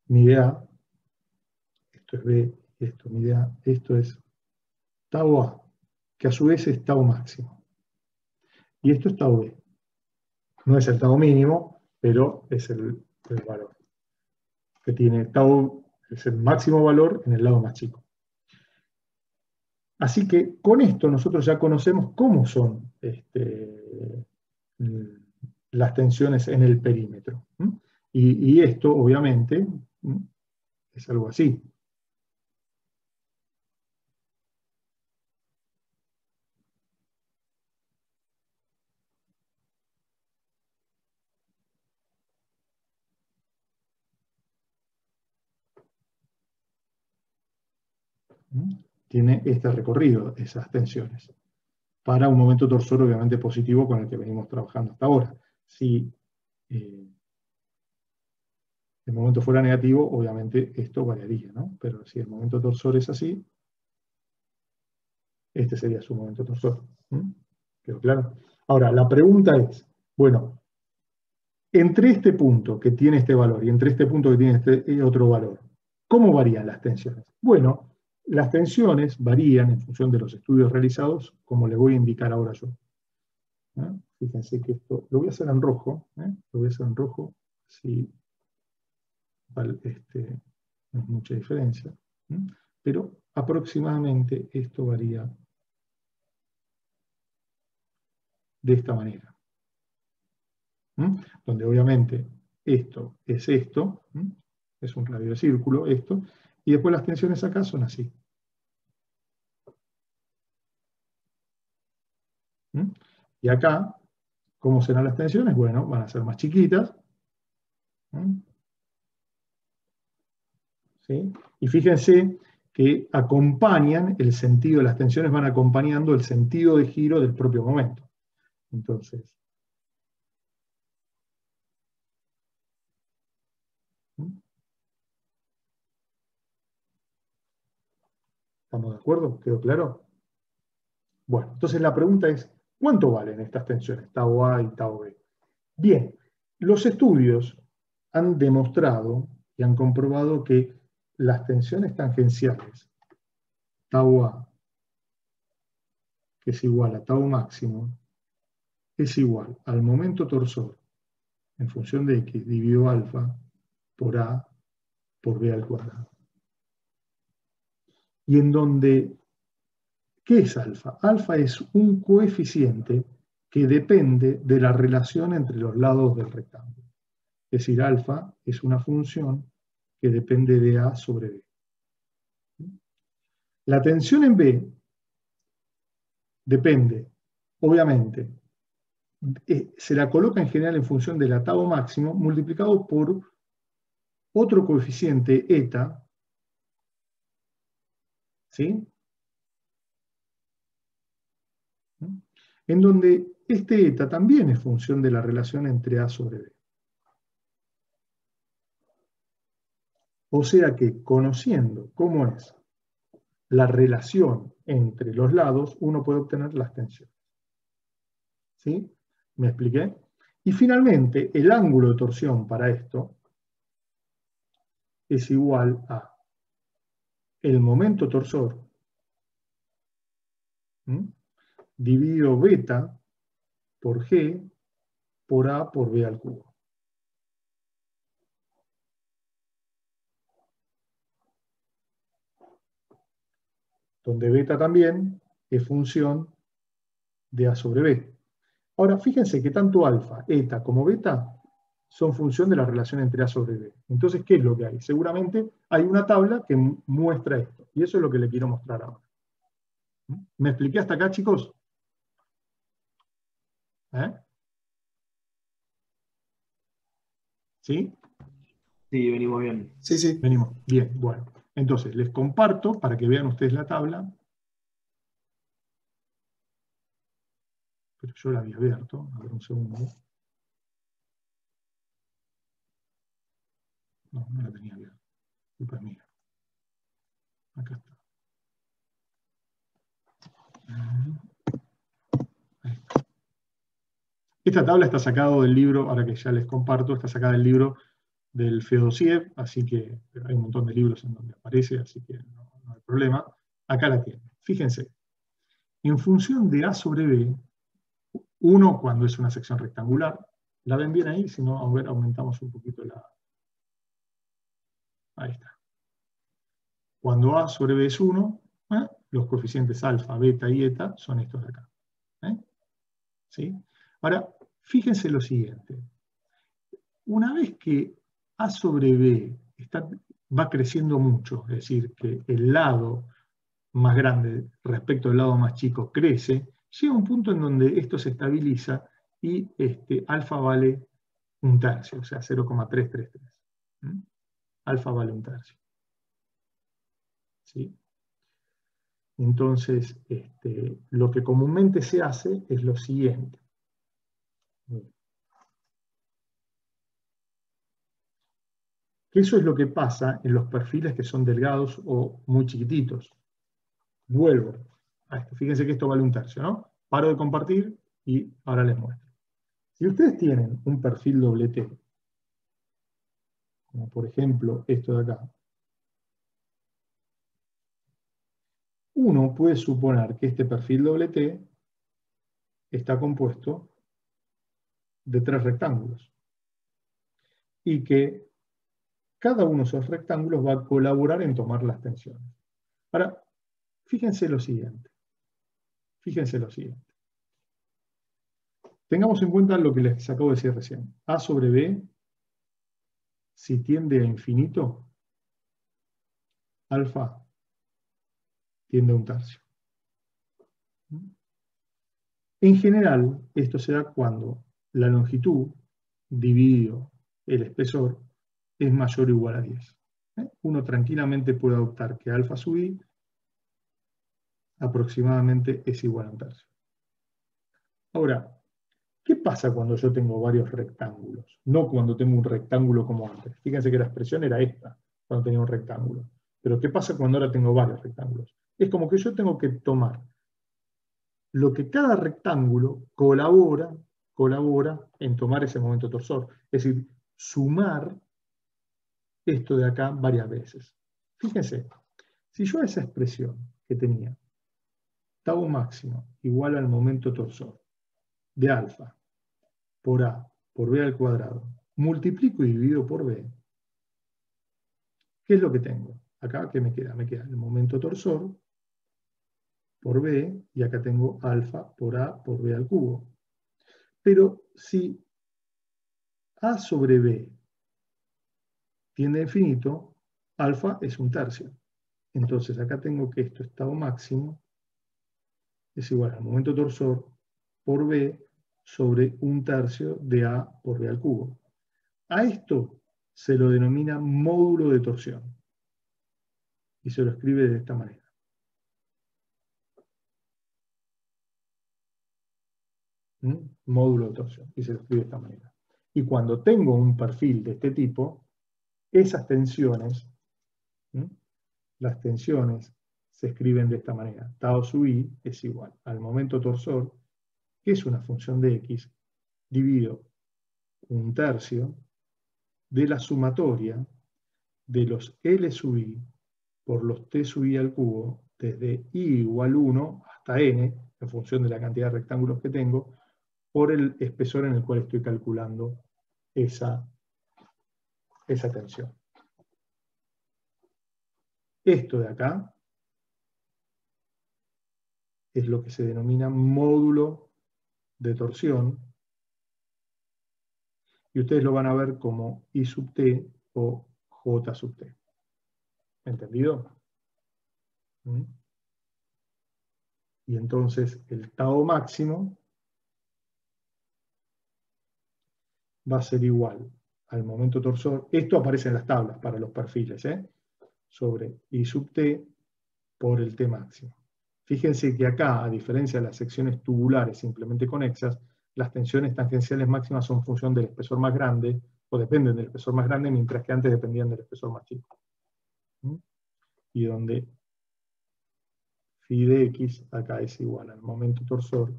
mide A, esto es B, y esto mide A, esto es tau A, que a su vez es tau máximo. Y esto es tau B. No es el tau mínimo, pero es el valor. Que tiene tau, es el máximo valor en el lado más chico. Así que con esto nosotros ya conocemos cómo son las tensiones en el perímetro. Y esto, obviamente, es algo así. Tiene este recorrido, esas tensiones, para un momento torsor obviamente positivo con el que venimos trabajando hasta ahora. Si el momento fuera negativo, obviamente esto variaría, ¿no? Pero si el momento torsor es así, este sería su momento torsor. ¿Quedó claro? Ahora, la pregunta es, bueno, entre este punto que tiene este valor y entre este punto que tiene este otro valor, ¿cómo varían las tensiones? Bueno, las tensiones varían en función de los estudios realizados, como les voy a indicar ahora yo. Fíjense que esto, lo voy a hacer en rojo, lo voy a hacer en rojo, si no es mucha diferencia, pero aproximadamente esto varía de esta manera. Donde obviamente esto, es un radio de círculo, esto, y después las tensiones acá son así. Y acá, ¿cómo serán las tensiones? Bueno, van a ser más chiquitas. ¿Sí? Y fíjense que acompañan el sentido, las tensiones van acompañando el sentido de giro del propio momento. Entonces, ¿estamos de acuerdo? ¿Quedó claro? Bueno, entonces la pregunta es, ¿cuánto valen estas tensiones, tau A y tau B? Bien, los estudios han demostrado y han comprobado que las tensiones tangenciales, tau A, que es igual a tau máximo, es igual al momento torsor en función de x dividido alfa por A por B al cuadrado. Y en donde, ¿qué es alfa? Alfa es un coeficiente que depende de la relación entre los lados del rectángulo. Es decir, alfa es una función que depende de A sobre B. La tensión en B depende, obviamente, se la coloca en general en función del tau máximo multiplicado por otro coeficiente eta, ¿sí? En donde este eta también es función de la relación entre A sobre B. O sea que, conociendo cómo es la relación entre los lados, uno puede obtener las tensiones. ¿Sí? ¿Me expliqué? Y finalmente, el ángulo de torsión para esto es igual a el momento torsor dividido beta por G por A por B al cubo. Donde beta también es función de A sobre B. Ahora, fíjense que tanto alfa, eta como beta son función de la relación entre A sobre B. Entonces, ¿qué es lo que hay? Seguramente hay una tabla que muestra esto. Y eso es lo que le quiero mostrar ahora. ¿Me expliqué hasta acá, chicos? ¿Sí? Sí, venimos bien. Sí, sí. Venimos. Bien, bueno. Entonces, les comparto para que vean ustedes la tabla. Pero yo la había abierto. A ver, un segundo. No, no la tenía abierta. Culpa mía. Acá está. Ahí está. Esta tabla está sacada del libro, ahora que ya les comparto, está sacada del libro del Feodosiev, así que hay un montón de libros en donde aparece, así que no hay problema. Acá la tienen. Fíjense. En función de A sobre B, 1 cuando es una sección rectangular, ¿la ven bien ahí? Si no, a ver, aumentamos un poquito la... Ahí está. Cuando A sobre B es 1, los coeficientes alfa, beta y eta son estos de acá. ¿Sí? Ahora, fíjense lo siguiente. Una vez que A sobre B va creciendo mucho, es decir, que el lado más grande respecto al lado más chico crece, llega un punto en donde esto se estabiliza y alfa vale 1/3, o sea, 0,333. Alfa vale 1/3. ¿Sí? Entonces, lo que comúnmente se hace es lo siguiente. Eso es lo que pasa en los perfiles que son delgados o muy chiquititos. Vuelvo a esto. Fíjense que esto vale 1/3, ¿no? Paro de compartir y ahora les muestro. Si ustedes tienen un perfil doble T, como por ejemplo esto de acá, uno puede suponer que este perfil doble T está compuesto de 3 rectángulos y que cada uno de esos rectángulos va a colaborar en tomar las tensiones. Ahora, fíjense lo siguiente. Fíjense lo siguiente. Tengamos en cuenta lo que les acabo de decir recién. A sobre B, si tiende a infinito, alfa tiende a 1/3. En general, esto se da cuando la longitud dividido el espesor es mayor o igual a 10. Uno tranquilamente puede adoptar que alfa sub i aproximadamente es igual a 1/3. Ahora, ¿qué pasa cuando yo tengo varios rectángulos? No cuando tengo un rectángulo como antes. Fíjense que la expresión era esta, cuando tenía un rectángulo. Pero ¿qué pasa cuando ahora tengo varios rectángulos? Es como que yo tengo que tomar lo que cada rectángulo colabora en tomar ese momento torsor. Es decir, sumar esto de acá varias veces. Fíjense, si yo esa expresión que tenía, tau máximo igual al momento torsor de alfa por A por B al cuadrado, multiplico y divido por B, ¿qué es lo que tengo? Acá, ¿qué me queda? Me queda el momento torsor por B, y acá tengo alfa por A por B al cubo. Pero si A sobre B tiende a infinito, alfa es un tercio. Entonces acá tengo que esto, estado máximo, es igual al momento torsor por B sobre un tercio de A por B al cubo. A esto se lo denomina módulo de torsión. Y se lo escribe de esta manera. Módulo de torsión. Y se lo escribe de esta manera. Y cuando tengo un perfil de este tipo, esas tensiones, las tensiones se escriben de esta manera. Tau sub i es igual al momento torsor, que es una función de x, dividido un tercio de la sumatoria de los L sub i por los T sub i al cubo, desde i igual 1 hasta n, en función de la cantidad de rectángulos que tengo, por el espesor en el cual estoy calculando esa tensión. Esto de acá es lo que se denomina módulo de torsión, y ustedes lo van a ver como I sub t o J sub t. ¿Entendido? Y entonces el tau máximo va a ser igual al momento torsor. Esto aparece en las tablas para los perfiles, sobre I sub t por el t máximo. Fíjense que acá, a diferencia de las secciones tubulares simplemente conexas, las tensiones tangenciales máximas son función del espesor más grande, o dependen del espesor más grande, mientras que antes dependían del espesor más chico. Y donde phi de x acá es igual al momento torsor,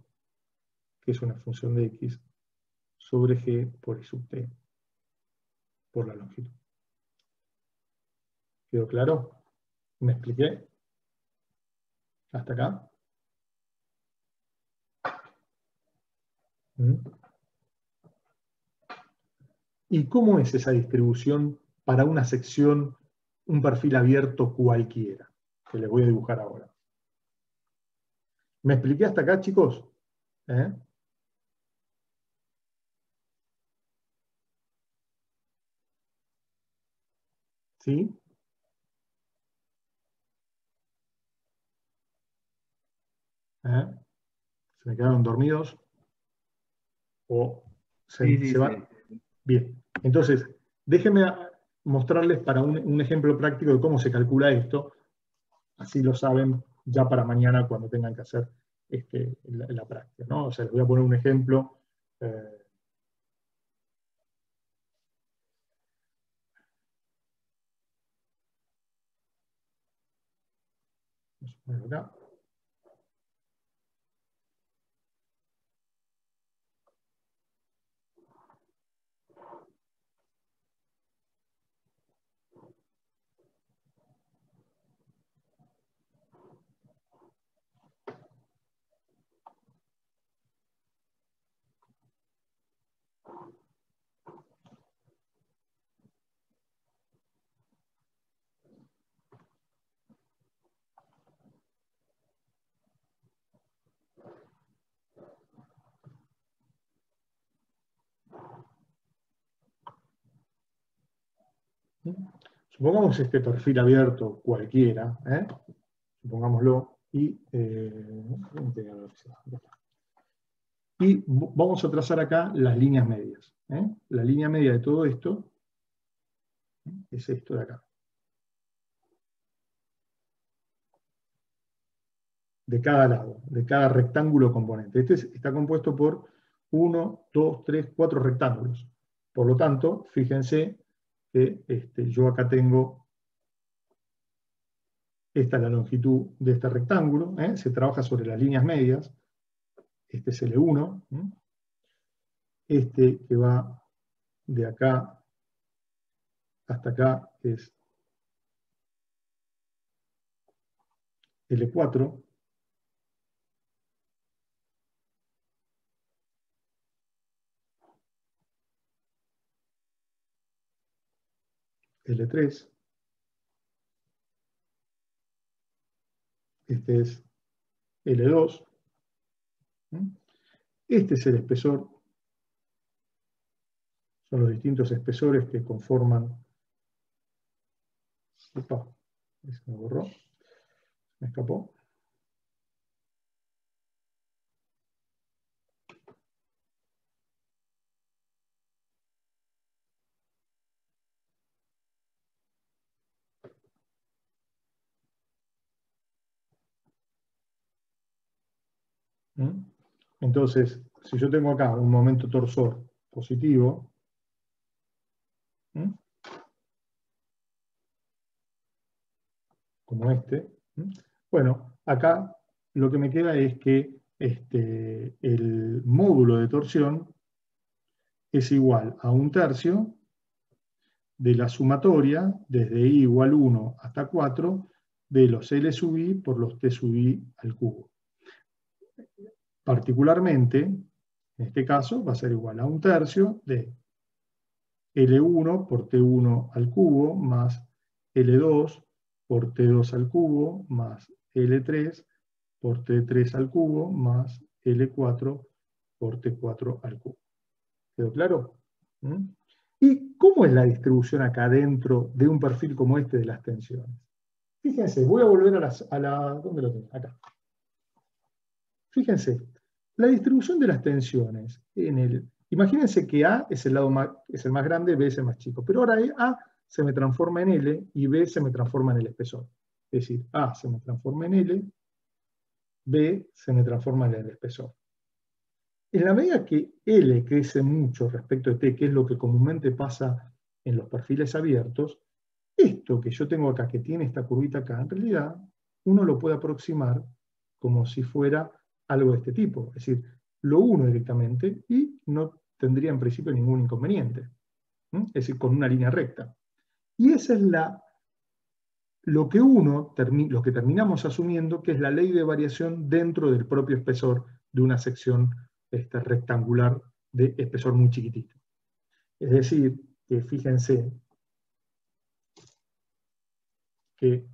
que es una función de x, sobre g por I sub t, por la longitud. ¿Quedó claro? ¿Me expliqué? ¿Hasta acá? ¿Y cómo es esa distribución para una sección, un perfil abierto cualquiera? Que les voy a dibujar ahora. ¿Me expliqué hasta acá, chicos? ¿Sí? ¿Se me quedaron dormidos? ¿O se van? Bien. Entonces, déjenme mostrarles para un ejemplo práctico de cómo se calcula esto. Así lo saben ya para mañana cuando tengan que hacer la práctica, ¿no? O sea, les voy a poner un ejemplo. Vamos a ponerlo acá. Supongamos este perfil abierto cualquiera, supongámoslo, y vamos a trazar acá las líneas medias. La línea media de todo esto es esto de acá. De cada lado, de cada rectángulo componente. Este está compuesto por 1, 2, 3, 4 rectángulos. Por lo tanto, fíjense que yo acá tengo, esta es la longitud de este rectángulo, se trabaja sobre las líneas medias, este es L1, este que va de acá hasta acá es L4, L3, este es L2, este es el espesor, son los distintos espesores que conforman, opa, se me borró, me escapó. Entonces, si yo tengo acá un momento torsor positivo, como este, bueno, acá lo que me queda es que el módulo de torsión es igual a 1/3 de la sumatoria, desde i igual 1 hasta 4, de los L sub i por los T sub i al cubo. Particularmente, en este caso, va a ser igual a 1/3 de L1 por T1 al cubo más L2 por T2 al cubo más L3 por T3 al cubo más L4 por T4 al cubo. ¿Quedó claro? ¿Y cómo es la distribución acá dentro de un perfil como este de las tensiones? Fíjense, voy a volver ¿dónde lo tengo? Acá. Fíjense, la distribución de las tensiones imagínense que A es el más grande, B es el más chico, pero ahora A se me transforma en L y B se me transforma en el espesor. Es decir, A se me transforma en L, B se me transforma en el espesor. En la medida que L crece mucho respecto de T, que es lo que comúnmente pasa en los perfiles abiertos, esto que yo tengo acá, que tiene esta curvita acá, en realidad uno lo puede aproximar como si fuera algo de este tipo. Es decir, lo uno directamente y no tendría en principio ningún inconveniente. Es decir, con una línea recta. Y esa es lo que terminamos asumiendo que es la ley de variación dentro del propio espesor de una sección rectangular de espesor muy chiquitito. Es decir, que fíjense que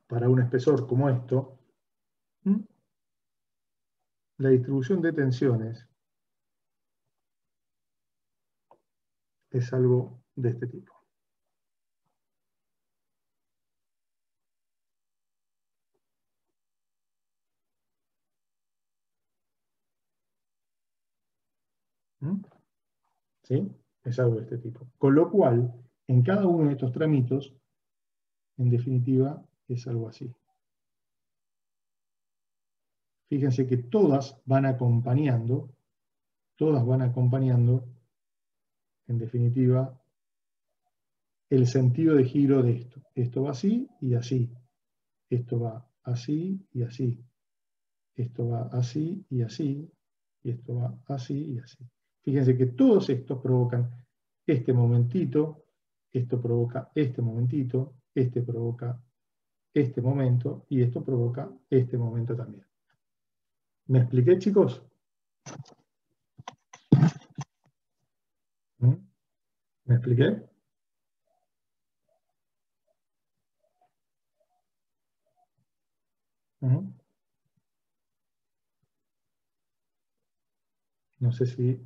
para un espesor como esto, la distribución de tensiones es algo de este tipo. ¿Sí? Es algo de este tipo. Con lo cual, en cada uno de estos tramitos, en definitiva, es algo así. Fíjense que todas van acompañando, en definitiva, el sentido de giro de esto. Esto va así y así. Esto va así y así. Esto va así y así. Y esto va así y así. Fíjense que todos estos provocan este momentito, esto provoca este momentito, este provoca este momento y esto provoca este momento también. ¿Me expliqué, chicos? ¿Me expliqué? No sé si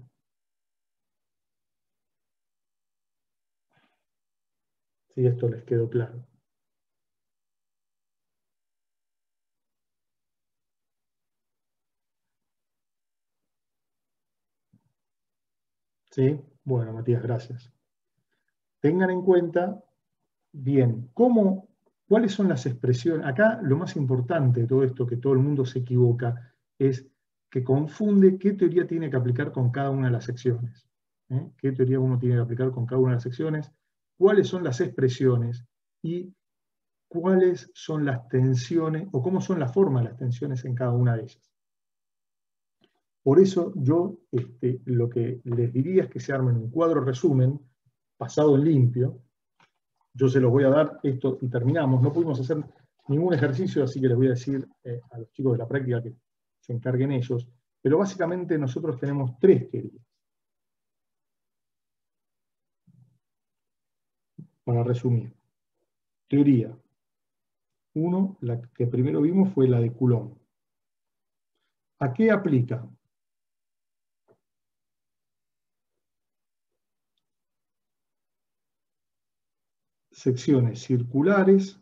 esto les quedó claro. ¿Sí? Bueno, Matías, gracias. Tengan en cuenta bien cómo ¿Cuáles son las expresiones? Acá lo más importante de todo esto, que todo el mundo se equivoca, es que confunde qué teoría tiene que aplicar con cada una de las secciones. ¿Qué teoría uno tiene que aplicar con cada una de las secciones? ¿Cuáles son las expresiones? Y cuáles son las tensiones, o cómo son la forma de las tensiones en cada una de ellas. Por eso yo lo que les diría es que se armen un cuadro resumen, pasado en limpio. Yo se los voy a dar esto y terminamos. No pudimos hacer ningún ejercicio, así que les voy a decir a los chicos de la práctica que se encarguen ellos. Pero básicamente nosotros tenemos 3 teorías. Para resumir. Teoría 1, la que primero vimos fue la de Coulomb. ¿A qué aplica? Secciones circulares,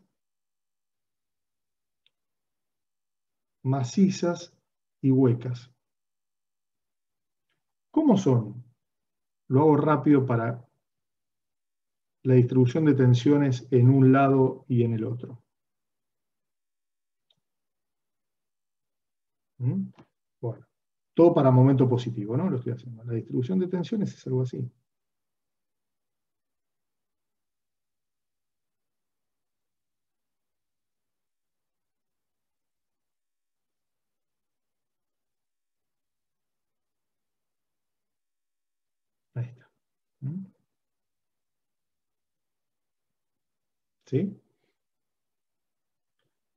macizas y huecas. ¿Cómo son? Lo hago rápido para la distribución de tensiones en un lado y en el otro. Bueno, todo para momento positivo, ¿no? Lo estoy haciendo. La distribución de tensiones es algo así. Ahí está. ¿Sí?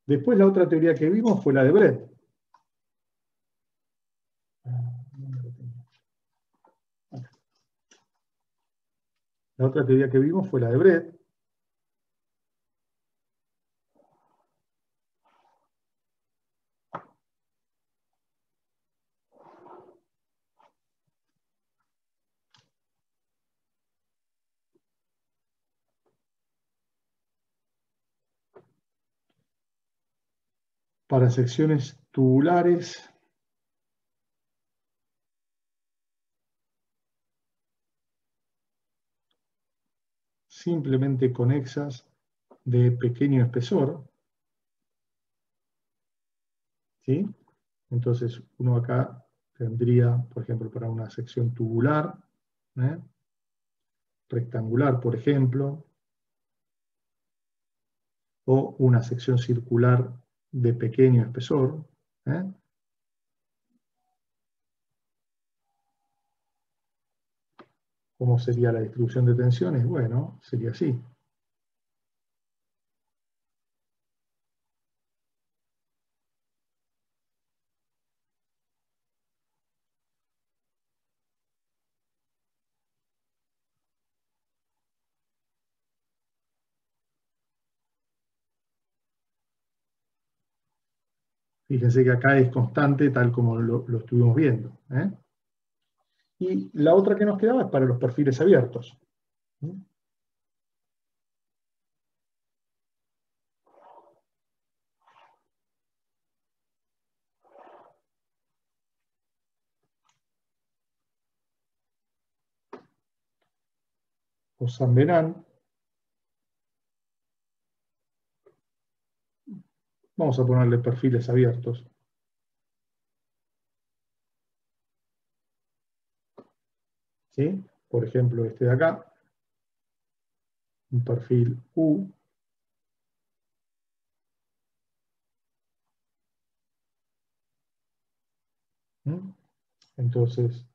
Después la otra teoría que vimos fue la de Brett. La otra teoría que vimos fue la de Brett. Para secciones tubulares, simplemente conexas de pequeño espesor. ¿Sí? Entonces uno acá tendría, por ejemplo, para una sección tubular, rectangular, por ejemplo, o una sección circular de pequeño espesor. ¿Cómo sería la distribución de tensiones? Bueno, sería así. Fíjense que acá es constante, tal como lo estuvimos viendo. Y la otra que nos quedaba es para los perfiles abiertos. O San Benán. Vamos a ponerle perfiles abiertos. ¿Sí? Por ejemplo, este de acá. Un perfil U. Entonces,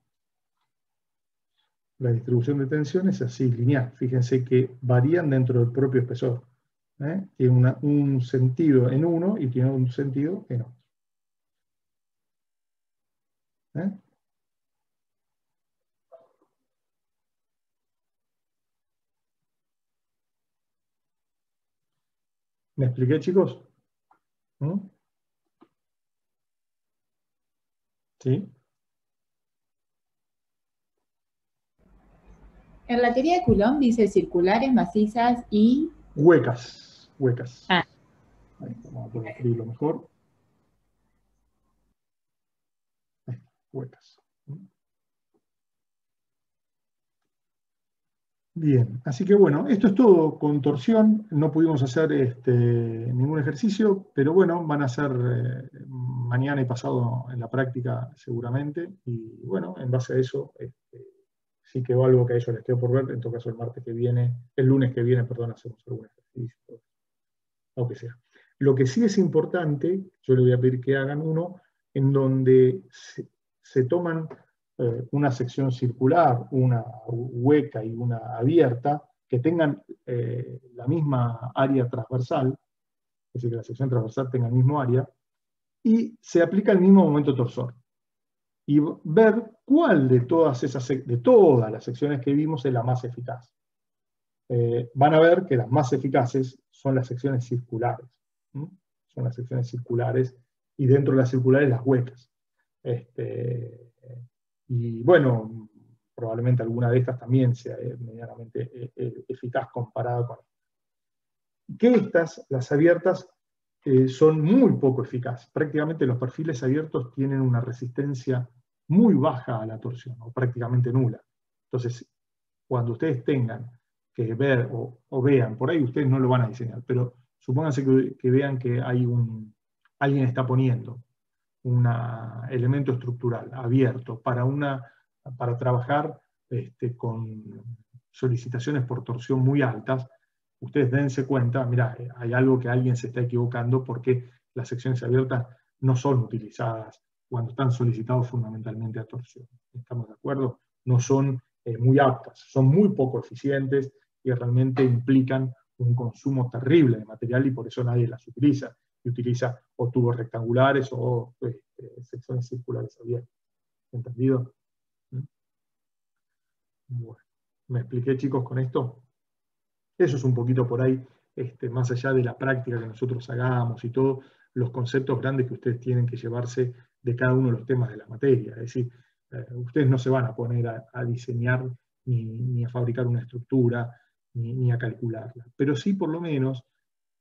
la distribución de tensión es así, lineal. Fíjense que varían dentro del propio espesor. Tiene un sentido en uno y tiene un sentido en otro. ¿Me expliqué, chicos? ¿Sí? En la teoría de Coulomb dice circulares, macizas y... Huecas. Huecas. Ah. Ahí, vamos a poder escribirlo mejor. Huecas. Bien, así que bueno, esto es todo con torsión. No pudimos hacer ningún ejercicio, pero bueno, van a ser mañana y pasado en la práctica seguramente. Y bueno, en base a eso, sí quedó algo que a ellos les quedó por ver. En todo caso, el lunes que viene, perdón, hacemos algún ejercicio, aunque sea. Lo que sí es importante, yo les voy a pedir que hagan uno en donde se toman una sección circular, una hueca y una abierta, que tengan la misma área transversal, es decir, que la sección transversal tenga el mismo área, y se aplica el mismo momento torsor. Y ver cuál de todas las secciones que vimos es la más eficaz. Van a ver que las más eficaces son las secciones circulares. ¿Mm? Son las secciones circulares, y dentro de las circulares las huecas. Y bueno, probablemente alguna de estas también sea medianamente eficaz comparada con... Que estas, las abiertas, son muy poco eficaces. Prácticamente los perfiles abiertos tienen una resistencia muy baja a la torsión, o prácticamente nula. Entonces, cuando ustedes tengan que ver o vean, por ahí ustedes no lo van a diseñar, pero supónganse que vean que alguien está poniendo un elemento estructural abierto para trabajar con solicitaciones por torsión muy altas. Ustedes dense cuenta, mira, hay algo que alguien se está equivocando, porque las secciones abiertas no son utilizadas cuando están solicitados fundamentalmente a torsión. ¿Estamos de acuerdo? No son muy aptas, son muy poco eficientes y realmente implican un consumo terrible de material, y por eso nadie las utiliza. Y utiliza o tubos rectangulares o secciones circulares abiertas. ¿Entendido? Bueno, ¿me expliqué, chicos, con esto? Eso es un poquito por ahí, más allá de la práctica que nosotros hagamos y todos los conceptos grandes que ustedes tienen que llevarse de cada uno de los temas de la materia. Es decir, ustedes no se van a poner a diseñar ni a fabricar una estructura, ni a calcularla. Pero sí, por lo menos,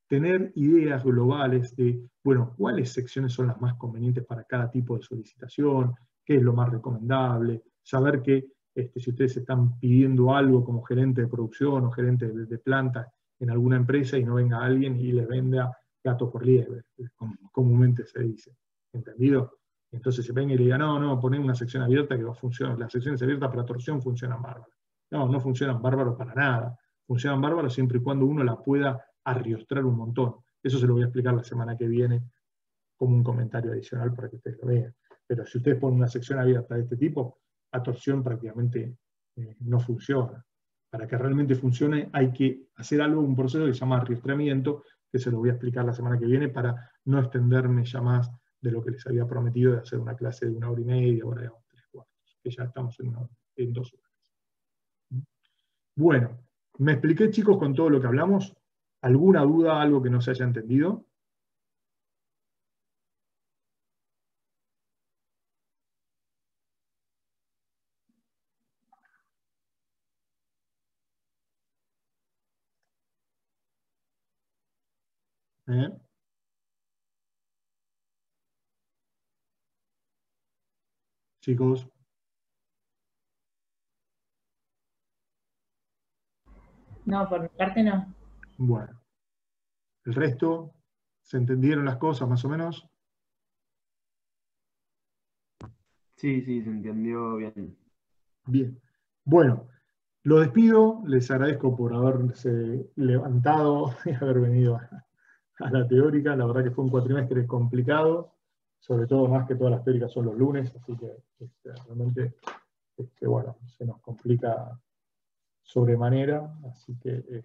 tener ideas globales de, bueno, cuáles secciones son las más convenientes para cada tipo de solicitación, qué es lo más recomendable, saber que si ustedes están pidiendo algo como gerente de producción o gerente de planta en alguna empresa, y no venga alguien y les venda gato por liebre, como comúnmente se dice. ¿Entendido? Entonces se venga y le diga, no, poner una sección abierta que va a funcionar. Las secciones abiertas para torsión funcionan bárbaro. No funcionan bárbaro para nada. Funcionan bárbaro siempre y cuando uno la pueda arriostrar un montón. Eso se lo voy a explicar la semana que viene como un comentario adicional para que ustedes lo vean. Pero si ustedes ponen una sección abierta de este tipo, la torsión prácticamente no funciona. Para que realmente funcione hay que hacer un proceso que se llama arriostramiento, que se lo voy a explicar la semana que viene para no extenderme ya más de lo que les había prometido de hacer una clase de 1 hora y media, ahora digamos 3/4, que ya estamos en 2 horas. Bueno, ¿me expliqué, chicos, con todo lo que hablamos? ¿Alguna duda, algo que no se haya entendido? Chicos, No, por mi parte no. bueno. ¿El resto? ¿Se entendieron las cosas más o menos? Sí, se entendió bien. Bien. Bueno, lo despido, les agradezco por haberse levantado y haber venido a la teórica. La verdad que fue un cuatrimestre complicado, sobre todo más que todas las teóricas son los lunes, así que realmente bueno, se nos complica sobremanera, así que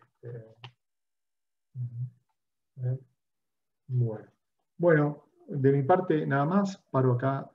bueno. Bueno, de mi parte nada más, paro acá.